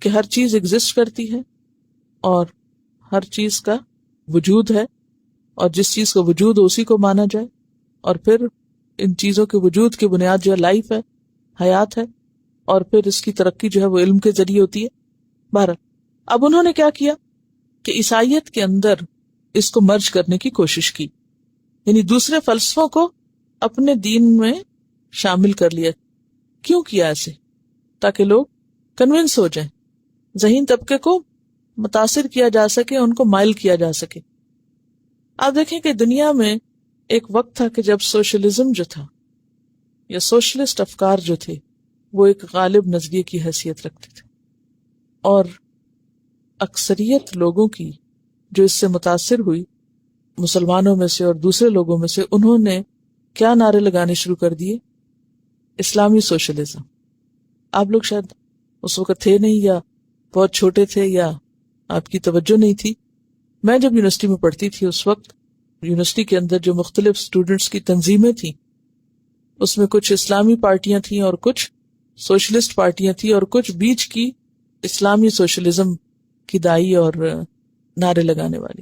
کہ ہر چیز ایگزسٹ کرتی ہے اور ہر چیز کا وجود ہے، اور جس چیز کا وجود ہو اسی کو مانا جائے، اور پھر ان چیزوں کے وجود کی بنیاد جو ہے لائف ہے، حیات ہے، اور پھر اس کی ترقی جو ہے وہ علم کے ذریعے ہوتی ہے. بہرحال اب انہوں نے کیا کیا کہ عیسائیت کے اندر اس کو مرج کرنے کی کوشش کی، یعنی دوسرے فلسفوں کو اپنے دین میں شامل کر لیا. کیوں کیا ایسے؟ تاکہ لوگ کنونس ہو جائیں، ذہین طبقے کو متاثر کیا جا سکے، ان کو مائل کیا جا سکے. آپ دیکھیں کہ دنیا میں ایک وقت تھا کہ جب سوشلزم جو تھا یا سوشلسٹ افکار جو تھے وہ ایک غالب نظریے کی حیثیت رکھتے تھے، اور اکثریت لوگوں کی جو اس سے متاثر ہوئی، مسلمانوں میں سے اور دوسرے لوگوں میں سے، انہوں نے کیا نعرے لگانے شروع کر دیے؟ اسلامی سوشلزم. آپ لوگ شاید اس وقت تھے نہیں، یا بہت چھوٹے تھے، یا آپ کی توجہ نہیں تھی. میں جب یونیورسٹی میں پڑھتی تھی اس وقت یونیورسٹی کے اندر جو مختلف اسٹوڈنٹس کی تنظیمیں تھیں اس میں کچھ اسلامی پارٹیاں تھیں اور کچھ سوشلسٹ پارٹیاں تھیں، اور کچھ بیچ کی اسلامی سوشلزم کی دائی اور نعرے لگانے والی.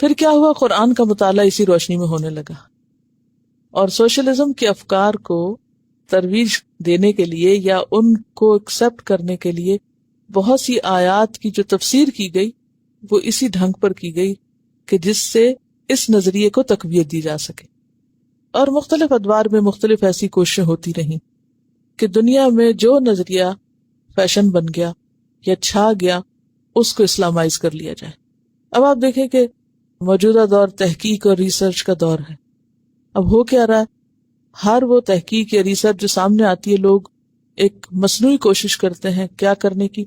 پھر کیا ہوا؟ قرآن کا مطالعہ اسی روشنی میں ہونے لگا، اور سوشلزم کے افکار کو ترویج دینے کے لیے یا ان کو ایکسپٹ کرنے کے لیے بہت سی آیات کی جو تفسیر کی گئی وہ اسی ڈھنگ پر کی گئی کہ جس سے اس نظریے کو تقویت دی جا سکے. اور مختلف ادوار میں مختلف ایسی کوششیں ہوتی رہیں کہ دنیا میں جو نظریہ فیشن بن گیا یا چھا گیا اس کو اسلامائز کر لیا جائے. اب آپ دیکھیں کہ موجودہ دور تحقیق اور ریسرچ کا دور ہے. اب ہو کیا رہا ہے؟ ہر وہ تحقیق یا ریسرچ جو سامنے آتی ہے لوگ ایک مصنوعی کوشش کرتے ہیں کیا کرنے کی؟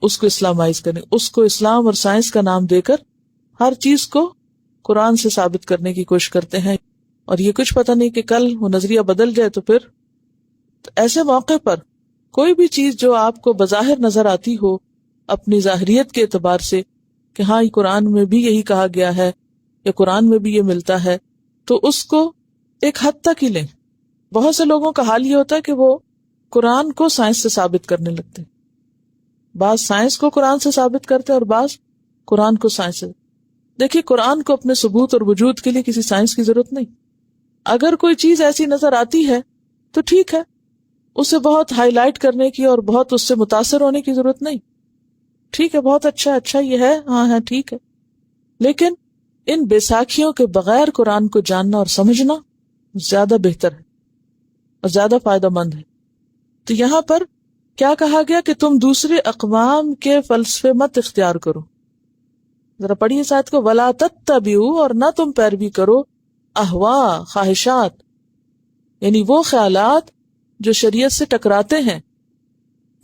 اس کو اسلامائز کرنے، اس کو اسلام اور سائنس کا نام دے کر ہر چیز کو قرآن سے ثابت کرنے کی کوشش کرتے ہیں. اور یہ کچھ پتہ نہیں کہ کل وہ نظریہ بدل جائے تو پھر ایسے موقع پر کوئی بھی چیز جو آپ کو بظاہر نظر آتی ہو اپنی ظاہریت کے اعتبار سے کہ ہاں قرآن میں بھی یہی کہا گیا ہے یا قرآن میں بھی یہ ملتا ہے، تو اس کو ایک حد تک ہی لیں. بہت سے لوگوں کا حال یہ ہوتا ہے کہ وہ قرآن کو سائنس سے ثابت کرنے لگتے ہیں. بعض سائنس کو قرآن سے ثابت کرتے ہیں اور بعض قرآن کو سائنس سے. دیکھیے قرآن کو اپنے ثبوت اور وجود کے لیے کسی سائنس کی ضرورت نہیں. اگر کوئی چیز ایسی نظر آتی ہے تو ٹھیک ہے، اسے بہت ہائی لائٹ کرنے کی اور بہت اس سے متاثر ہونے کی ضرورت نہیں. ٹھیک ہے، بہت اچھا یہ ہے، ہاں ٹھیک ہے، لیکن ان بیساکھیوں کے بغیر قرآن کو جاننا اور سمجھنا زیادہ بہتر ہے اور زیادہ فائدہ مند ہے. تو یہاں پر کیا کہا گیا کہ تم دوسرے اقوام کے فلسفے مت اختیار کرو. ذرا پڑھیے اس آیت کو، وَلَا تَتَّبِعُوا، اور نہ تم پیروی کرو، احوا، خواہشات، یعنی وہ خیالات جو شریعت سے ٹکراتے ہیں،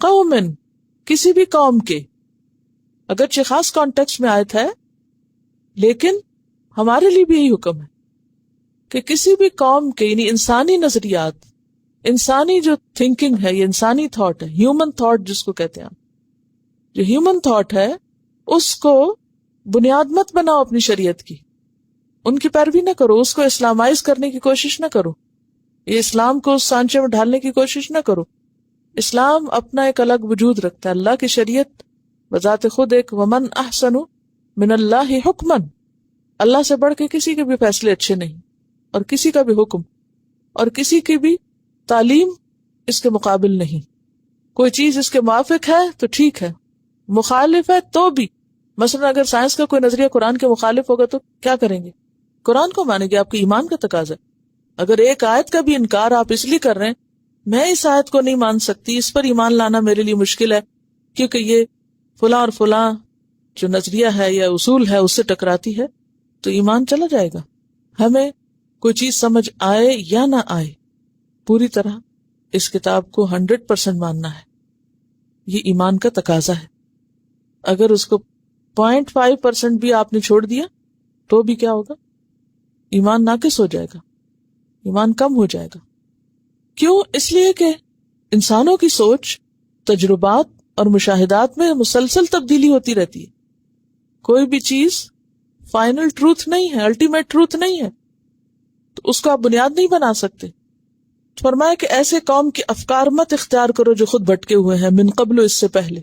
قومن، کسی بھی قوم کے. اگرچہ خاص کانٹیکسٹ میں آیت ہے لیکن ہمارے لیے بھی یہی حکم ہے کہ کسی بھی قوم کے، یعنی انسانی نظریات، انسانی جو تھنکنگ ہے، یہ انسانی تھاٹ ہے، ہیومن تھاٹ جس کو کہتے ہیں، جو ہیومن تھاٹ ہے اس کو بنیاد مت بناؤ اپنی شریعت کی. ان کی پیروی نہ کرو، اس کو اسلامائز کرنے کی کوشش نہ کرو، یہ اسلام کو اس سانچے میں ڈھالنے کی کوشش نہ کرو. اسلام اپنا ایک الگ وجود رکھتا ہے. اللہ کی شریعت بذات خود ایک ومن احسن من اللہ حکما، اللہ سے بڑھ کے کسی کے بھی فیصلے اچھے نہیں، اور کسی کا بھی حکم اور کسی کی بھی تعلیم اس کے مقابل نہیں. کوئی چیز اس کے موافق ہے تو ٹھیک ہے، مخالف ہے تو بھی. مثلا اگر سائنس کا کوئی نظریہ قرآن کے مخالف ہوگا تو کیا کریں گے؟ قرآن کو مانیں گے، آپ کے ایمان کا تقاضا ہے. اگر ایک آیت کا بھی انکار آپ اس لیے کر رہے ہیں، میں اس آیت کو نہیں مان سکتی، اس پر ایمان لانا میرے لیے مشکل ہے کیونکہ یہ فلاں اور فلاں جو نظریہ ہے یا اصول ہے اس سے ٹکراتی ہے، تو ایمان چلا جائے گا. ہمیں کوئی چیز سمجھ آئے یا نہ آئے، پوری طرح اس کتاب کو 100% ماننا ہے. یہ ایمان کا تقاضا ہے. اگر اس کو 0.5% بھی آپ نے چھوڑ دیا تو بھی کیا ہوگا؟ ایمان ناقص ہو جائے گا، ایمان کم ہو جائے گا. کیوں؟ اس لیے کہ انسانوں کی سوچ، تجربات اور مشاہدات میں مسلسل تبدیلی ہوتی رہتی ہے. کوئی بھی چیز فائنل ٹروتھ نہیں ہے، الٹیمیٹ ٹروتھ نہیں ہے، تو اس کو آپ بنیاد نہیں بنا سکتے. فرمایا کہ ایسے قوم کے افکار مت اختیار کرو جو خود بھٹکے ہوئے ہیں، من قبل، اس سے پہلے،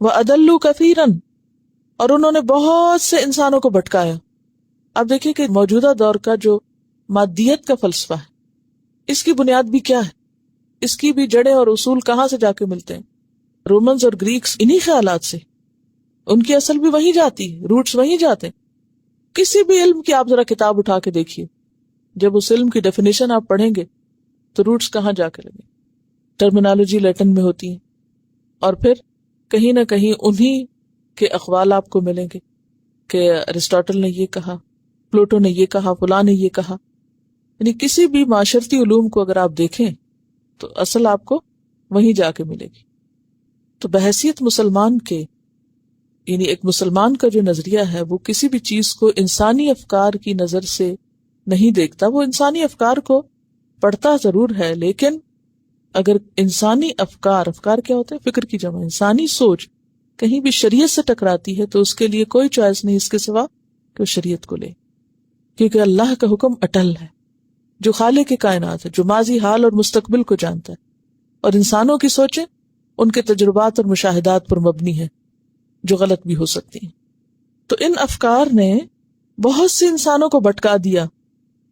وَأَضَلُّوا كَثِيرًا، اور انہوں نے بہت سے انسانوں کو بھٹکایا. اب دیکھیں کہ موجودہ دور کا جو مادیت کا فلسفہ ہے، اس کی بنیاد بھی کیا ہے؟ اس کی بھی جڑیں اور اصول کہاں سے جا کے ملتے ہیں؟ رومنز اور گریکس، انہی خیالات سے. ان کی اصل بھی وہیں جاتی ہے، روٹس وہیں جاتے ہیں. کسی بھی علم کی آپ ذرا کتاب اٹھا کے دیکھیے، جب اس علم کی ڈیفینیشن آپ پڑھیں گے تو روٹس کہاں جا کے لگیں؟ ٹرمینالوجی لیٹن میں ہوتی ہے، اور پھر کہیں نہ کہیں انہی کے اقوال آپ کو ملیں گے کہ ارسطاٹل نے یہ کہا، پلوٹو نے یہ کہا، فلاں نے یہ کہا. یعنی کسی بھی معاشرتی علوم کو اگر آپ دیکھیں تو اصل آپ کو وہیں جا کے ملے گی. تو بحیثیت مسلمان کے، یعنی ایک مسلمان کا جو نظریہ ہے وہ کسی بھی چیز کو انسانی افکار کی نظر سے نہیں دیکھتا. وہ انسانی افکار کو پڑھتا ضرور ہے، لیکن اگر انسانی افکار کیا ہوتا ہے؟ فکر کی جمع، انسانی سوچ کہیں بھی شریعت سے ٹکراتی ہے تو اس کے لیے کوئی چوائس نہیں اس کے سوا کہ وہ شریعت کو لے، کیونکہ اللہ کا حکم اٹل ہے، جو خالق کی کائنات ہے، جو ماضی، حال اور مستقبل کو جانتا ہے، اور انسانوں کی سوچیں ان کے تجربات اور مشاہدات پر مبنی ہے جو غلط بھی ہو سکتی ہیں. تو ان افکار نے بہت سے انسانوں کو بھٹکا دیا.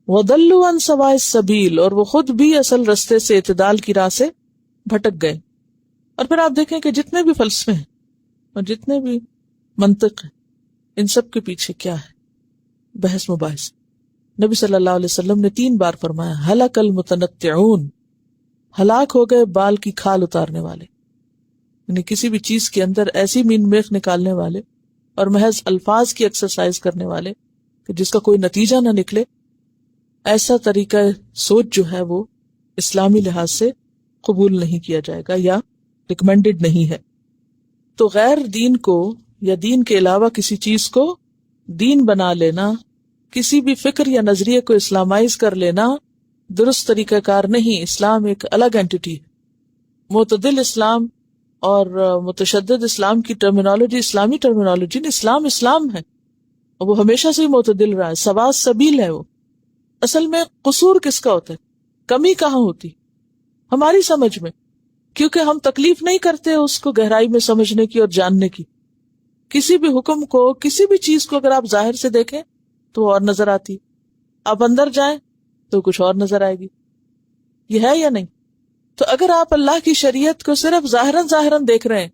وَضَلُّوا عَنْ سَوَاءِ السَّبِيلِ، اور وہ خود بھی اصل رستے سے، اعتدال کی راہ سے بھٹک گئے. اور پھر آپ دیکھیں کہ جتنے بھی فلسفے ہیں اور جتنے بھی منطق ہیں، ان سب کے پیچھے کیا ہے؟ بحث مباحث. نبی صلی اللہ علیہ وسلم نے 3 بار فرمایا، ہلک المتنطعون، ہلاک ہو گئے بال کی کھال اتارنے والے. یعنی کسی بھی چیز کے اندر ایسی مین میخ نکالنے والے اور محض الفاظ کی ایکسرسائز کرنے والے کہ جس کا کوئی نتیجہ نہ نکلے، ایسا طریقہ سوچ جو ہے وہ اسلامی لحاظ سے قبول نہیں کیا جائے گا یا ریکمینڈڈ نہیں ہے. تو غیر دین کو یا دین کے علاوہ کسی چیز کو دین بنا لینا، کسی بھی فکر یا نظریے کو اسلامائز کر لینا درست طریقہ کار نہیں. اسلام ایک الگ اینٹیٹی ہے. معتدل اسلام اور متشدد اسلام کی ٹرمینالوجی اسلامی ٹرمینالوجی نہیں، اسلام اسلام ہے، وہ ہمیشہ سے ہی معتدل رہا ہے، سوا سبیل ہے وہ۔ اصل میں قصور کس کا ہوتا ہے، کمی کہاں ہوتی؟ ہماری سمجھ میں، کیونکہ ہم تکلیف نہیں کرتے اس کو گہرائی میں سمجھنے کی اور جاننے کی۔ کسی بھی حکم کو، کسی بھی چیز کو اگر آپ ظاہر سے دیکھیں تو وہ اور نظر آتی، آپ اندر جائیں تو کچھ اور نظر آئے گی، یہ ہے یا نہیں؟ تو اگر آپ اللہ کی شریعت کو صرف ظاہراً ظاہراً دیکھ رہے ہیں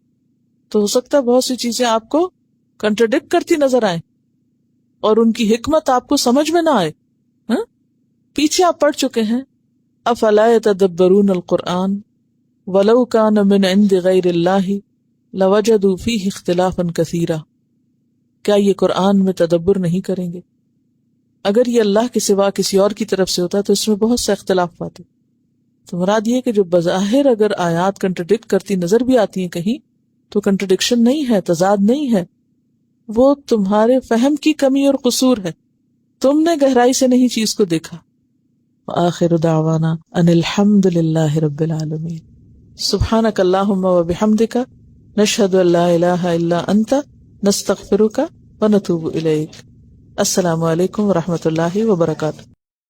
تو ہو سکتا ہے بہت سی چیزیں آپ کو کنٹرڈکٹ کرتی نظر آئیں اور ان کی حکمت آپ کو سمجھ میں نہ آئے۔ ہاں؟ پیچھے آپ پڑھ چکے ہیں افلا یتدبرون القرآن ولو کان من عند غیر اللہ لوجدوا فیہ اختلافا کثیرا، کیا یہ قرآن میں تدبر نہیں کریں گے؟ اگر یہ اللہ کے سوا کسی اور کی طرف سے ہوتا تو اس میں بہت سے اختلاف پاتے۔ تو مراد یہ کہ جو بظاہر اگر آیات کنٹرڈکٹ کرتی نظر بھی آتی ہیں کہیں تو کنٹرڈکشن نہیں ہے، تضاد نہیں ہے، وہ تمہارے فہم کی کمی اور قصور ہے، تم نے گہرائی سے نہیں چیز کو دیکھا۔ وآخر دعوانا ان الحمد للہ رب العالمین۔ سبحانک اللہم وبحمدک نشہد ان لا الہ الا انت نستغفرک ونتوب الیک۔ السلام علیکم ورحمۃ اللہ وبرکاتہ۔